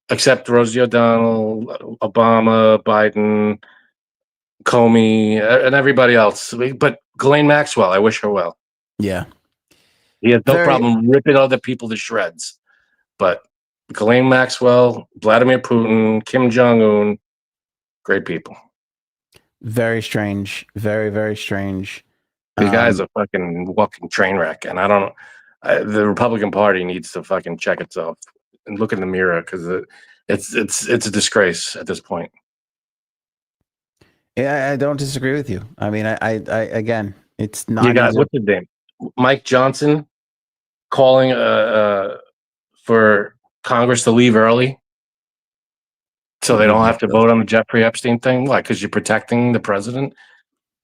except Rosie O'Donnell, Obama, Biden, Comey, and everybody else. But Ghislaine Maxwell, I wish her well. Yeah. He has no problem ripping other people to shreds. But Ghislaine Maxwell, Vladimir Putin, Kim Jong-un, great people. Very strange. Very, very strange. The guy's a fucking walking train wreck. And I don't the Republican Party needs to fucking check itself and look in the mirror because it's a disgrace at this point. Yeah, I don't disagree with you. I mean, I again, it's not. You got what's his name? Mike Johnson calling for Congress to leave early so they don't have to vote on the Jeffrey Epstein thing. Why? Because you're protecting the president.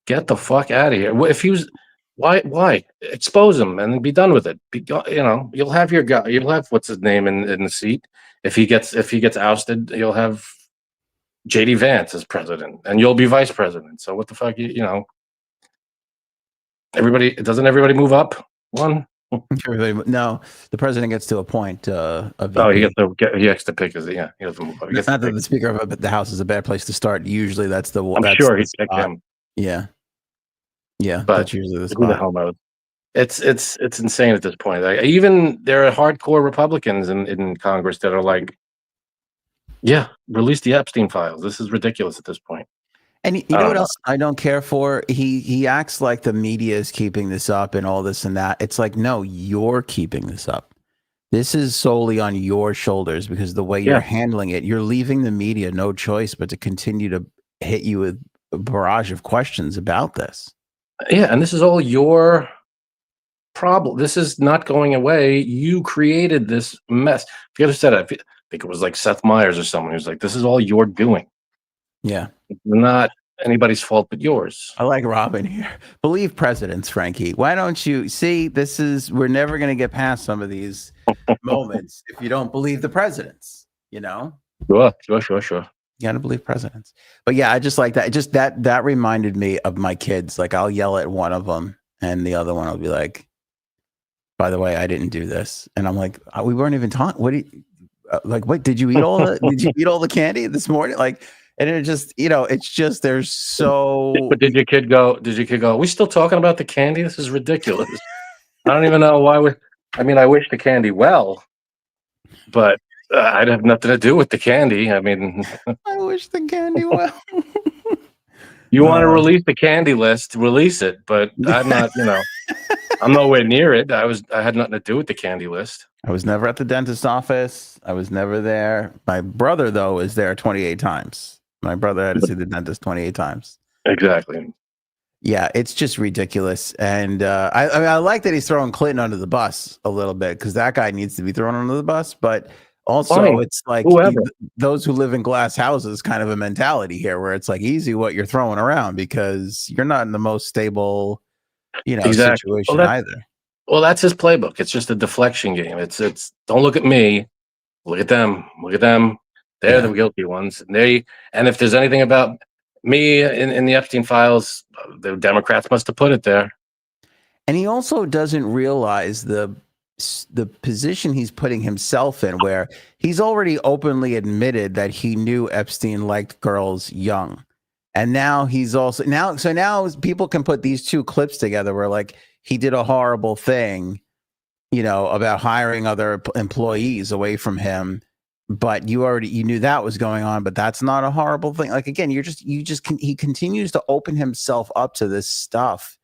Get the fuck out of here. If he was, why expose him and be done with it? You'll have your guy. You'll have what's his name in the seat. If he gets ousted, you'll have JD Vance as president, and you'll be vice president. So what the fuck, everybody move up one? No, the president gets to appoint a VP. Oh, he gets to pick he doesn't move up. Not that the Speaker of the House is a bad place to start. Usually that's the one. I'm sure he'd pick him. Yeah. But that's usually the spot. Who the hell knows? It's insane at this point. Even there are hardcore Republicans in Congress that are like, yeah, release the Epstein files. This is ridiculous at this point. And you know what else I don't care for? He acts like the media is keeping this up and all this and that. It's like, no, you're keeping this up. This is solely on your shoulders because the way you're handling it, you're leaving the media no choice but to continue to hit you with a barrage of questions about this. Yeah, and this is all your problem. This is not going away. You created this mess. Forget who said it. I think it was like Seth Meyers or someone who's like, this is all you're doing. Yeah. It's not anybody's fault but yours. I like Robin here. Believe presidents, Frankie. Why don't you see we're never going to get past some of these moments if you don't believe the presidents, Sure. You got to believe presidents. But yeah, I just like that. Just that reminded me of my kids. Like I'll yell at one of them and the other one will be like, by the way, I didn't do this. And I'm like, we weren't even talking. What did you eat all the candy this morning? Like, and it just, it's just, there's so. But did your kid go, are we still talking about the candy? This is ridiculous. I don't even know why I wish the candy well, but I'd have nothing to do with the candy. I mean, I wish the candy well. You want to release the candy list, release it, but I'm not, I'm nowhere near it. I had nothing to do with the candy list. I was never at the dentist's office. I was never there. My brother, though, is there 28 times. My brother had to see the dentist 28 times. Exactly. Yeah, it's just ridiculous. And I like that he's throwing Clinton under the bus a little bit because that guy needs to be thrown under the bus. But also, it's like those who live in glass houses kind of a mentality here where it's like easy what you're throwing around because you're not in the most stable, situation either. Well, that's his playbook. It's just a deflection game. It's don't look at me, look at them. They're the guilty ones. And if there's anything about me in the Epstein files, the Democrats must have put it there. And he also doesn't realize the position he's putting himself in, where he's already openly admitted that he knew Epstein liked girls young. And now he's also now people can put these two clips together where like he did a horrible thing, about hiring other employees away from him. But you knew that was going on, but that's not a horrible thing. Like, again, he continues to open himself up to this stuff.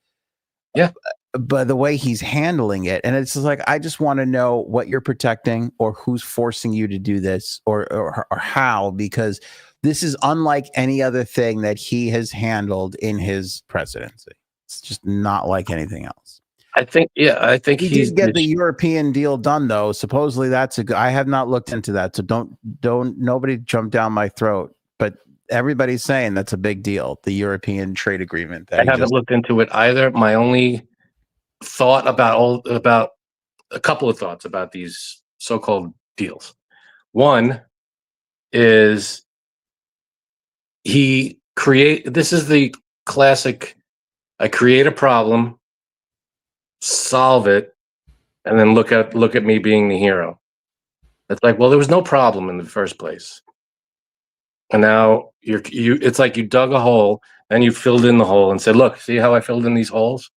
Yeah. But the way he's handling it, and it's just like, I just want to know what you're protecting or who's forcing you to do this or how, because this is unlike any other thing that he has handled in his presidency. It's just not like anything else. I think he did get the European deal done, though. Supposedly that's I have not looked into that, so don't nobody jump down my throat. But everybody's saying that's a big deal, the European trade agreement. I haven't looked into it either. My only thought about a couple of thoughts about these so-called deals. One is this is the classic, I create a problem, solve it, and then look at me being the hero. It's like, well, there was no problem in the first place. And now it's like you dug a hole and you filled in the hole and said, look, see how I filled in these holes?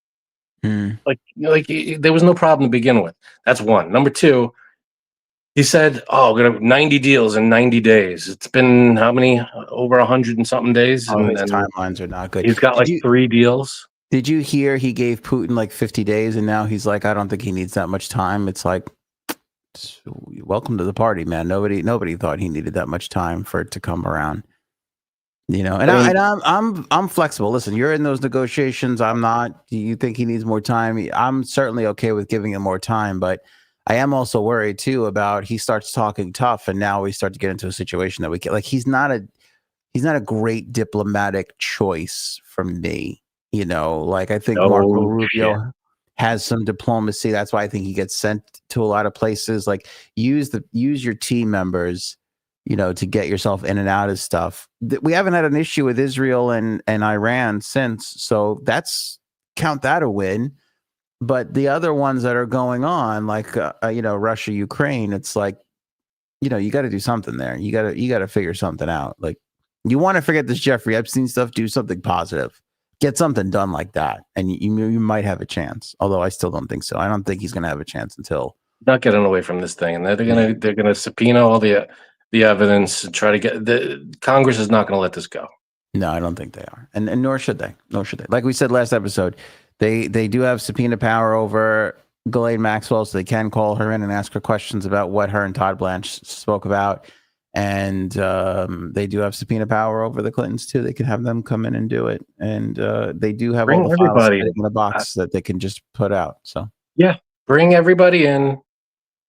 Like there was no problem to begin with. That's one. Number two, he said, we're going to have 90 deals in 90 days. It's been how many? Over 100 and something days. And timelines are not good. He's got 3 deals. Did you hear he gave Putin like 50 days and now he's like, I don't think he needs that much time. It's like, welcome to the party, man. Nobody thought he needed that much time for it to come around. You know, and I'm flexible. Listen, you're in those negotiations. I'm not. You think he needs more time? I'm certainly okay with giving him more time, but I am also worried too about he starts talking tough, and now we start to get into a situation that we get like he's not a great diplomatic choice for me. You know, like I think Marco Rubio has some diplomacy. That's why I think he gets sent to a lot of places. Like use your team members, you know, to get yourself in and out of stuff. We haven't had an issue with Israel and Iran since, so count that a win. But the other ones that are going on, like you know, Russia, Ukraine, it's like, you know, you got to do something there. You got to figure something out. Like, you want to forget this Jeffrey Epstein stuff, do something positive, get something done like that, and you might have a chance. Although I still don't think so. I don't think he's going to have a chance until not getting away from this thing, and they're gonna subpoena all the evidence and try to get Congress is not going to let this go. No, I don't think they are, and nor should they. Nor should they. Like we said last episode, they do have subpoena power over Ghislaine Maxwell, so they can call her in and ask her questions about what her and Todd Blanche spoke about. And they do have subpoena power over the Clintons too. They can have them come in and do it. And they do have all the files in the box that they can just put out. So yeah, bring everybody in,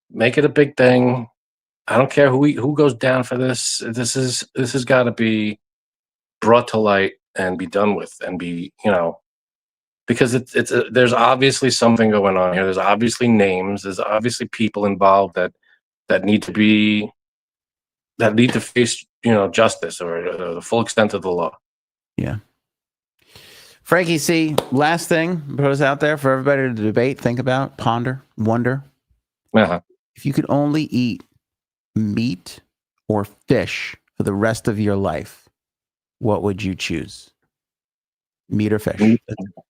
make it a big thing. I don't care who goes down for this. This has got to be brought to light and be done with, and be, you know, because there's obviously something going on here. There's obviously names. There's obviously people involved that need to face, you know, justice or the full extent of the law. Yeah. Frankie C, last thing put us out there for everybody to debate, think about, ponder, wonder. Uh-huh. If you could only eat meat or fish for the rest of your life, what would you choose? Meat or fish?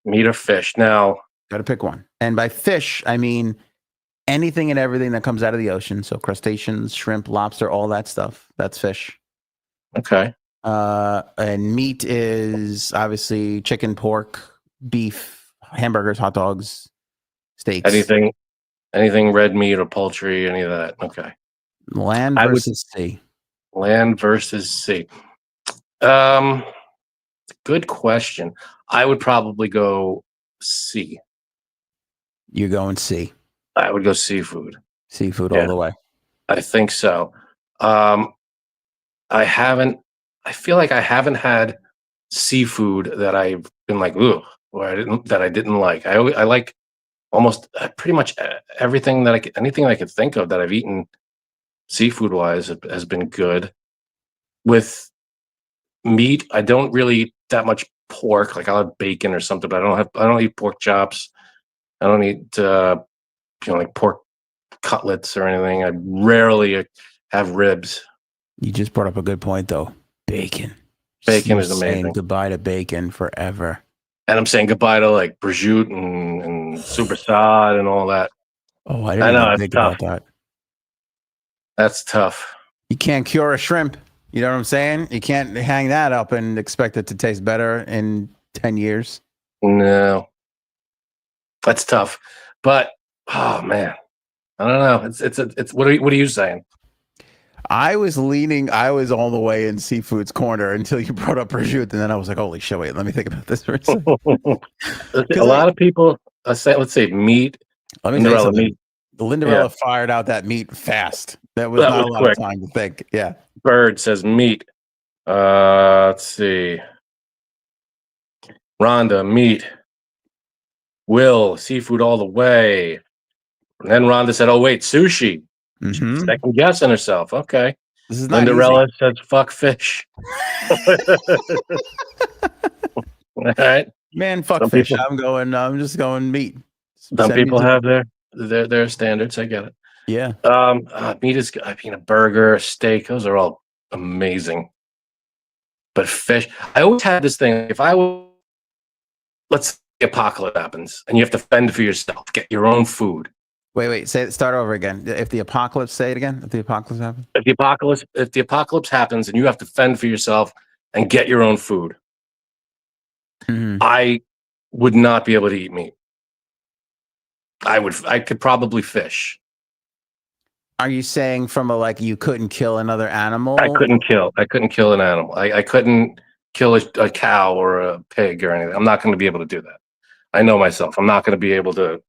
Meat or fish. Now, got to pick one. And by fish, I mean anything and everything that comes out of the ocean. So crustaceans, shrimp, lobster, all that stuff. That's fish. Okay. And meat is obviously chicken, pork, beef, hamburgers, hot dogs, steaks. Anything red meat or poultry, any of that. Okay. Land versus sea. Land versus sea. Good question. I would probably go sea. You're going sea. I would go seafood. Seafood all the way. I think so. I feel like I haven't had seafood that I've been like, ooh, or I didn't like. I like almost pretty much everything anything I could think of that I've eaten seafood wise has been good. With meat, I don't really eat that much pork. Like I'll have bacon or something, but I don't eat pork chops. I don't eat like pork cutlets or anything. I rarely have ribs. You just brought up a good point though. Bacon. Bacon is amazing. Saying goodbye to bacon forever. And I'm saying goodbye to like prosciutto and supersad and all that. Oh, I didn't even think about that. That's tough. You can't cure a shrimp. You know what I'm saying? You can't hang that up and expect it to taste better in 10 years. No. That's tough. But oh man. I don't know. It's what are you saying? I was all the way in seafood's corner until you brought up prosciutto, and then I was like, holy shit, wait, let me think about this for a second. A lot of people say, let's say meat. Let me tell you something. Linderella fired out that meat fast. That was not a lot of time to think. Yeah. Bird says meat. Let's see. Rhonda, meat. Will, seafood all the way. And then Rhonda said, oh, wait, sushi. Mm-hmm. Second guessing herself. Okay. This is not Linderella says, fuck fish. All right. Man, fuck fish. I'm just going meat. Some people have their standards. I get it. Yeah. Meat is, a burger, a steak, those are all amazing. But fish, I always had this thing. Let's say the apocalypse happens and you have to fend for yourself, get your own food. Wait, start over again. If the apocalypse, say it again. If the apocalypse happens? If the apocalypse happens and you have to fend for yourself and get your own food, I would not be able to eat meat. I could probably fish. Are you saying from you couldn't kill another animal? I couldn't kill an animal. I couldn't kill a cow or a pig or anything. I'm not going to be able to do that. I know myself. I'm not going to be able to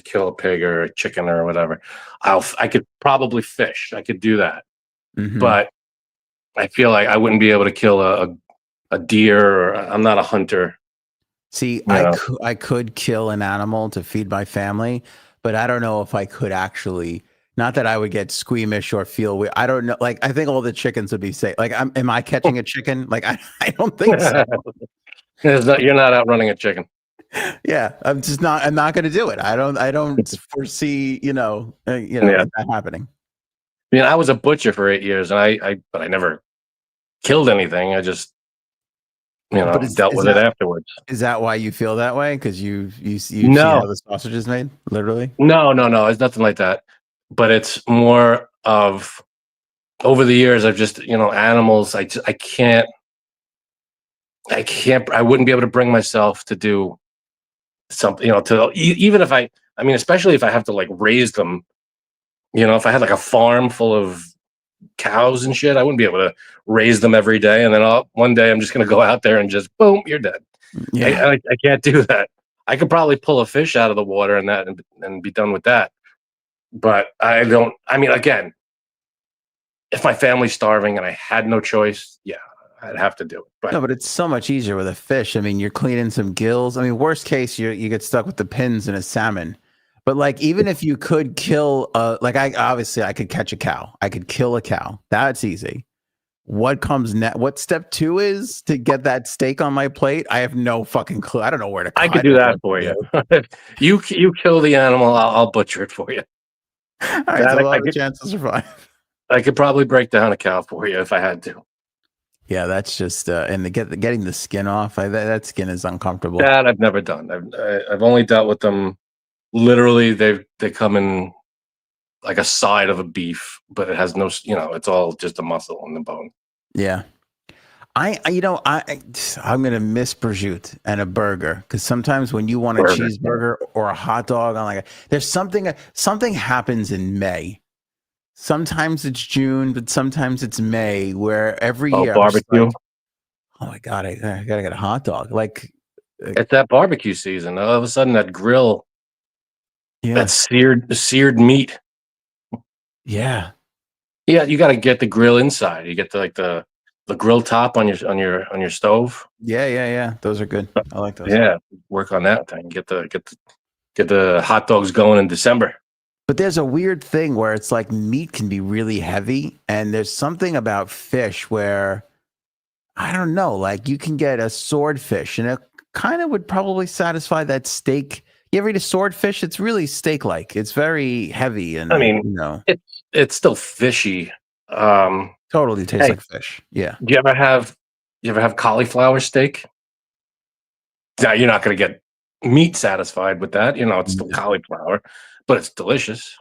kill a pig or a chicken or whatever. I could probably fish. I could do that, but I feel like I wouldn't be able to kill a deer. Or I'm not a hunter. See, I could kill an animal to feed my family, but I don't know if I could actually. Not that I would get squeamish or feel weird. I don't know. Like, I think all the chickens would be safe. Like, am I catching a chicken? Like, I don't think so. You're not outrunning a chicken. Yeah, I'm not going to do it. I don't foresee, that happening. I mean, I was a butcher for 8 years, and but I never killed anything. I just, dealt with it afterwards. Is that why you feel that way? Because you see how the sausage is made, literally? No. It's nothing like that. But it's more of over the years. I've just, animals. I wouldn't be able to bring myself to do something, even if especially if I have to like raise them, if I had like a farm full of cows and shit, I wouldn't be able to raise them every day. And then one day I'm just going to go out there and just boom, you're dead. Yeah. I can't do that. I could probably pull a fish out of the water and be done with that. But again, if my family's starving and I had no choice, yeah, I'd have to do it. But it's so much easier with a fish. I mean, you're cleaning some gills. I mean, worst case, you get stuck with the pins in a salmon. But like, even if you could kill, I could catch a cow. I could kill a cow. That's easy. What comes next? What step 2 is to get that steak on my plate? I have no fucking clue. I don't know where to. I could do that for you. You kill the animal. I'll butcher it for you. All right, so I have a chance to survive. I could probably break down a cow for you if I had to. Yeah, that's just and getting the skin off. That skin is uncomfortable. That I've never done. I've only dealt with them. Literally, they come in like a side of a beef, but it has no. It's all just a muscle and the bone. Yeah, I'm gonna miss prosciutto and a burger because sometimes when you want a cheeseburger or a hot dog, I'm like, there's something happens in May. Sometimes it's June, but sometimes it's May, where every year barbecue. Like, oh my god, I gotta get a hot dog. Like it's that barbecue season. All of a sudden, that grill, that seared meat. Yeah, you got to get the grill inside. You get the grill top on your stove. Yeah. Those are good. I like those. Yeah, work on that thing. Get the hot dogs going in December. But there's a weird thing where it's like meat can be really heavy, and there's something about fish where I don't know, like you can get a swordfish, and it kind of would probably satisfy that steak. You ever eat a swordfish? It's really steak-like. It's very heavy, and it's still fishy. Totally tastes like fish. Yeah. Do you ever have cauliflower steak? Now you're not going to get meat satisfied with that. It's still cauliflower, but it's delicious.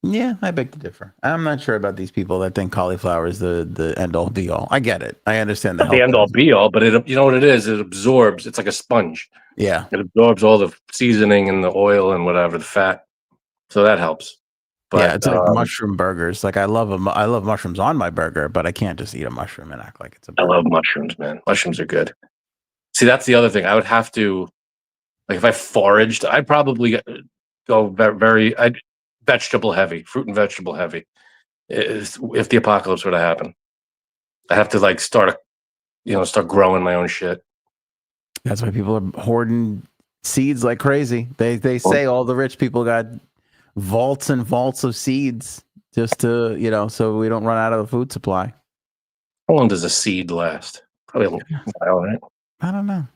Yeah, I beg to differ. I'm not sure about these people that think cauliflower is the end all be all. I get it. I understand the end all be all, but you know what it is? It absorbs. It's like a sponge. Yeah, it absorbs all the seasoning and the oil and whatever, the fat. So that helps. But, yeah, it's like mushroom burgers. Like I love mushrooms on my burger, but I can't just eat a mushroom and act like it's a burger. I love mushrooms, man. Mushrooms are good. See, that's the other thing. I would have to, like, if I foraged, I'd probably go very vegetable heavy, fruit and vegetable heavy. If the apocalypse were to happen, I have to like start growing my own shit. That's why people are hoarding seeds like crazy. They say all the rich people got vaults and vaults of seeds just to, so we don't run out of the food supply. How long does a seed last? Probably a while, right? I don't know.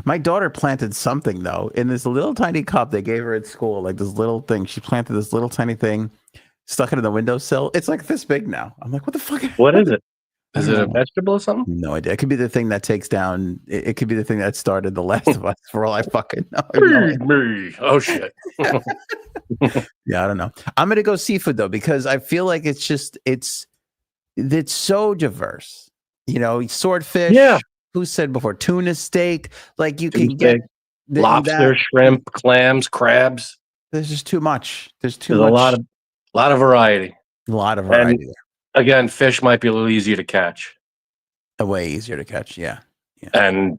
My daughter planted something though in this little tiny cup they gave her at school, like this little thing. She planted this little tiny thing, stuck it in the windowsill. It's like this big now. I'm like, what the fuck? What is it? Is it a vegetable or something? No idea. It could be the thing that takes down. It could be the thing that started The Last of Us. For all I fucking know. Me. Oh shit. Yeah, I don't know. I'm gonna go seafood though because I feel like it's so diverse. Swordfish. Yeah. Who said before tuna steak? Like you can get lobster, shrimp, clams, crabs. There's just too much. There's a lot of variety. A lot of variety. And again, fish might be a little easier to catch. Way easier to catch. Yeah. And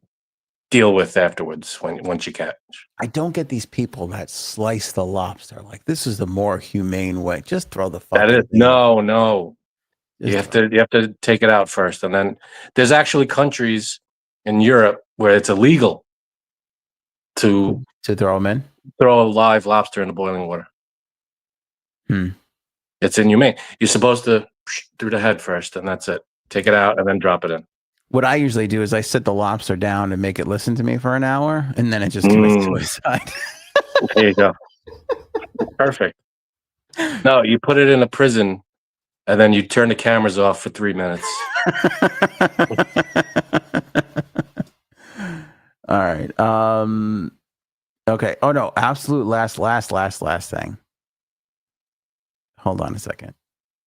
deal with afterwards once you catch. I don't get these people that slice the lobster. Like, this is the more humane way. Just throw the fucking That is thing. no. You have to take it out first, and then there's actually countries in Europe where it's illegal to throw them in. Throw a live lobster in the boiling water. It's inhumane. You're supposed to through the head first, and that's it. Take it out and then drop it in. What I usually do is I sit the lobster down and make it listen to me for an hour, and then it just commits suicide. There you go. Perfect. No, you put it in a prison, and then you turn the cameras off for 3 minutes. All right. Okay. Oh no. Absolute last thing. Hold on a second,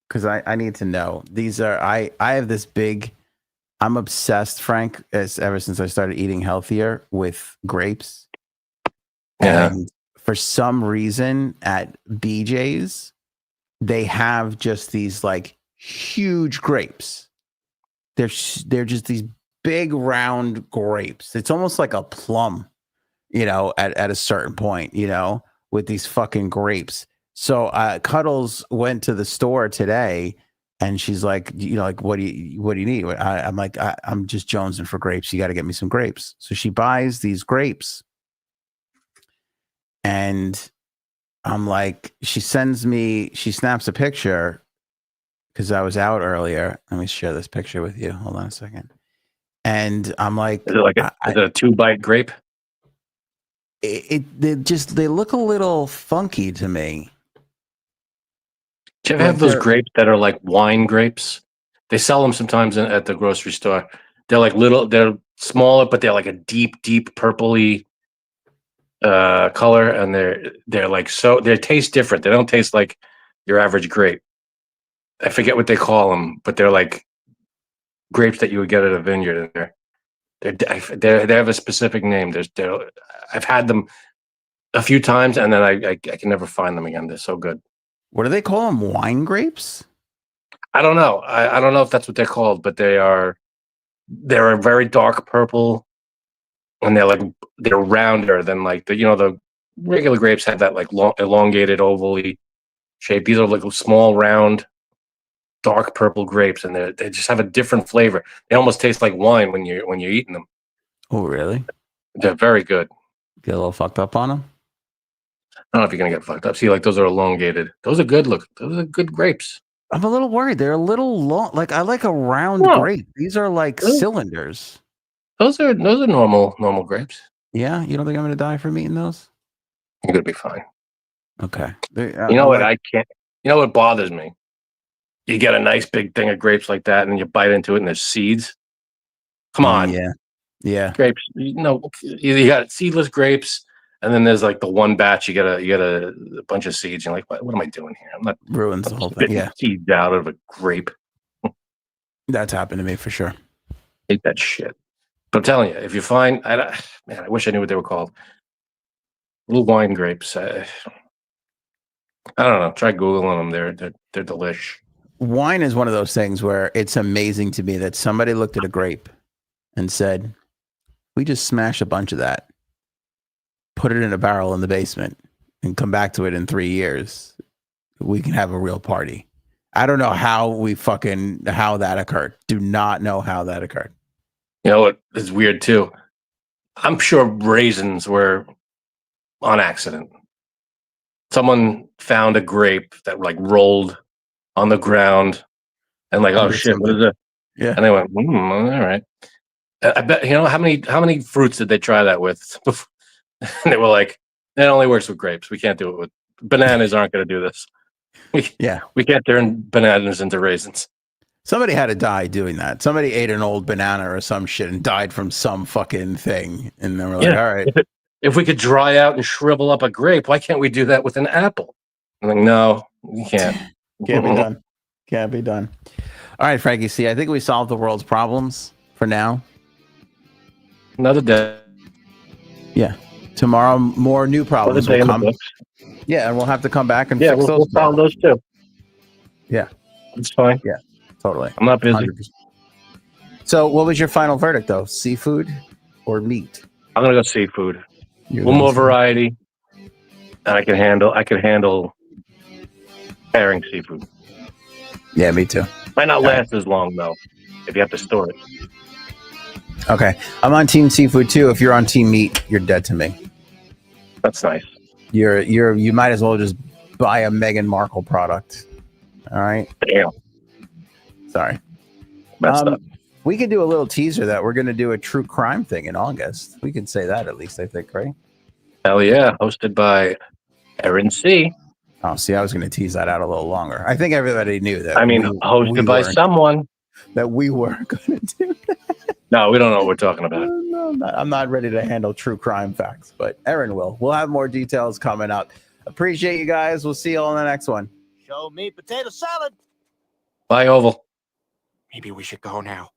because I need to know. These are I have this big. I'm obsessed, Frank, ever since I started eating healthier with grapes. Yeah. And for some reason at BJ's, they have just these like huge grapes. They're just these big round grapes. It's almost like a plum, at a certain point, with these fucking grapes. So Cuddles went to the store today. And she's like, what do you need? I'm like, I'm just jonesing for grapes. You got to get me some grapes. So she buys these grapes. And I'm like, she snaps a picture because I was out earlier. Let me share this picture with you. Hold on a second. And I'm like, is it a 2-bite grape? They look a little funky to me. Do you ever have those grapes that are like wine grapes? They sell them sometimes at the grocery store. They're like they're smaller, but they're like a deep purpley color, and they're like they taste different. They don't taste like your average grape. I forget what they call them, but they're like grapes that you would get at a vineyard. And they have a specific name. I've had them a few times, and then I can never find them again. They're so good. What do they call them? Wine grapes? I don't know. I don't know if that's what they're called, but they're a very dark purple, and they're rounder than like the regular grapes have that like long, elongated ovally shape. These are like small, round, dark purple grapes, and they just have a different flavor. They almost taste like wine when you're eating them. Oh, really? They're very good. Get a little fucked up on them? I don't know if you're gonna get fucked up. See, like those are elongated. Those are good. Look, those are good grapes. I'm a little worried. They're a little long. Like I like a round grape. These are like cylinders. Those are normal grapes. Yeah, you don't think I'm gonna die from eating those? You're gonna be fine. Okay. You know what? I can't. You know what bothers me? You get a nice big thing of grapes like that, and you bite into it, and there's seeds. Come on. Yeah. Grapes. You got seedless grapes. And then there's like the one batch you get a bunch of seeds. You're like, what am I doing here? I'm not ruins the whole thing. Yeah, seeds out of a grape. That's happened to me for sure. Hate that shit. But I'm telling you, if you find, I wish I knew what they were called. Little wine grapes. I don't know. Try googling them. They're delish. Wine is one of those things where it's amazing to me that somebody looked at a grape and said, "We just smash a bunch of that. Put it in a barrel in the basement and come back to it in 3 years. We can have a real party." I don't know how that occurred. Do not know how that occurred. You know what is weird too? I'm sure raisins were on accident. Someone found a grape that like rolled on the ground and like, oh shit, what is it? Yeah. And they went, all right. I bet, how many fruits did they try that with? And they were like, it only works with grapes. We can't do it with bananas. Aren't going to do this. We can't turn bananas into raisins. Somebody had to die doing that. Somebody ate an old banana or some shit and died from some fucking thing. And they were like, all right. If we could dry out and shrivel up a grape, why can't we do that with an apple? I'm like, no, we can't. Can't be done. Can't be done. All right, Frankie C. I think we solved the world's problems for now. Another day. Yeah. Tomorrow, more new problems will come. Yeah, and we'll have to come back and fix those. We'll solve those too. Yeah. It's fine. Yeah, totally. I'm not busy. 100%. So, what was your final verdict, though? Seafood or meat? I'm gonna go seafood. You're One more gonna say- variety, and I can handle pairing seafood. Yeah, me too. Might not last as long though, if you have to store it. Okay, I'm on team seafood too. If you're on team meat, you're dead to me. That's nice. You might as well just buy a Meghan Markle product. All right. Damn, Sorry. messed up. We could do a little teaser that we're going to do a true crime thing in August. We could say that at least, I think, right? Hell yeah, hosted by Erin C. Oh, see, I was going to tease that out a little longer. I think everybody knew that. Hosted by someone. That we were going to do that. No, we don't know what we're talking about. No, I'm not ready to handle true crime facts, but Erin will. We'll have more details coming up. Appreciate you guys. We'll see you all in the next one. Show me potato salad. Bye, Oval. Maybe we should go now.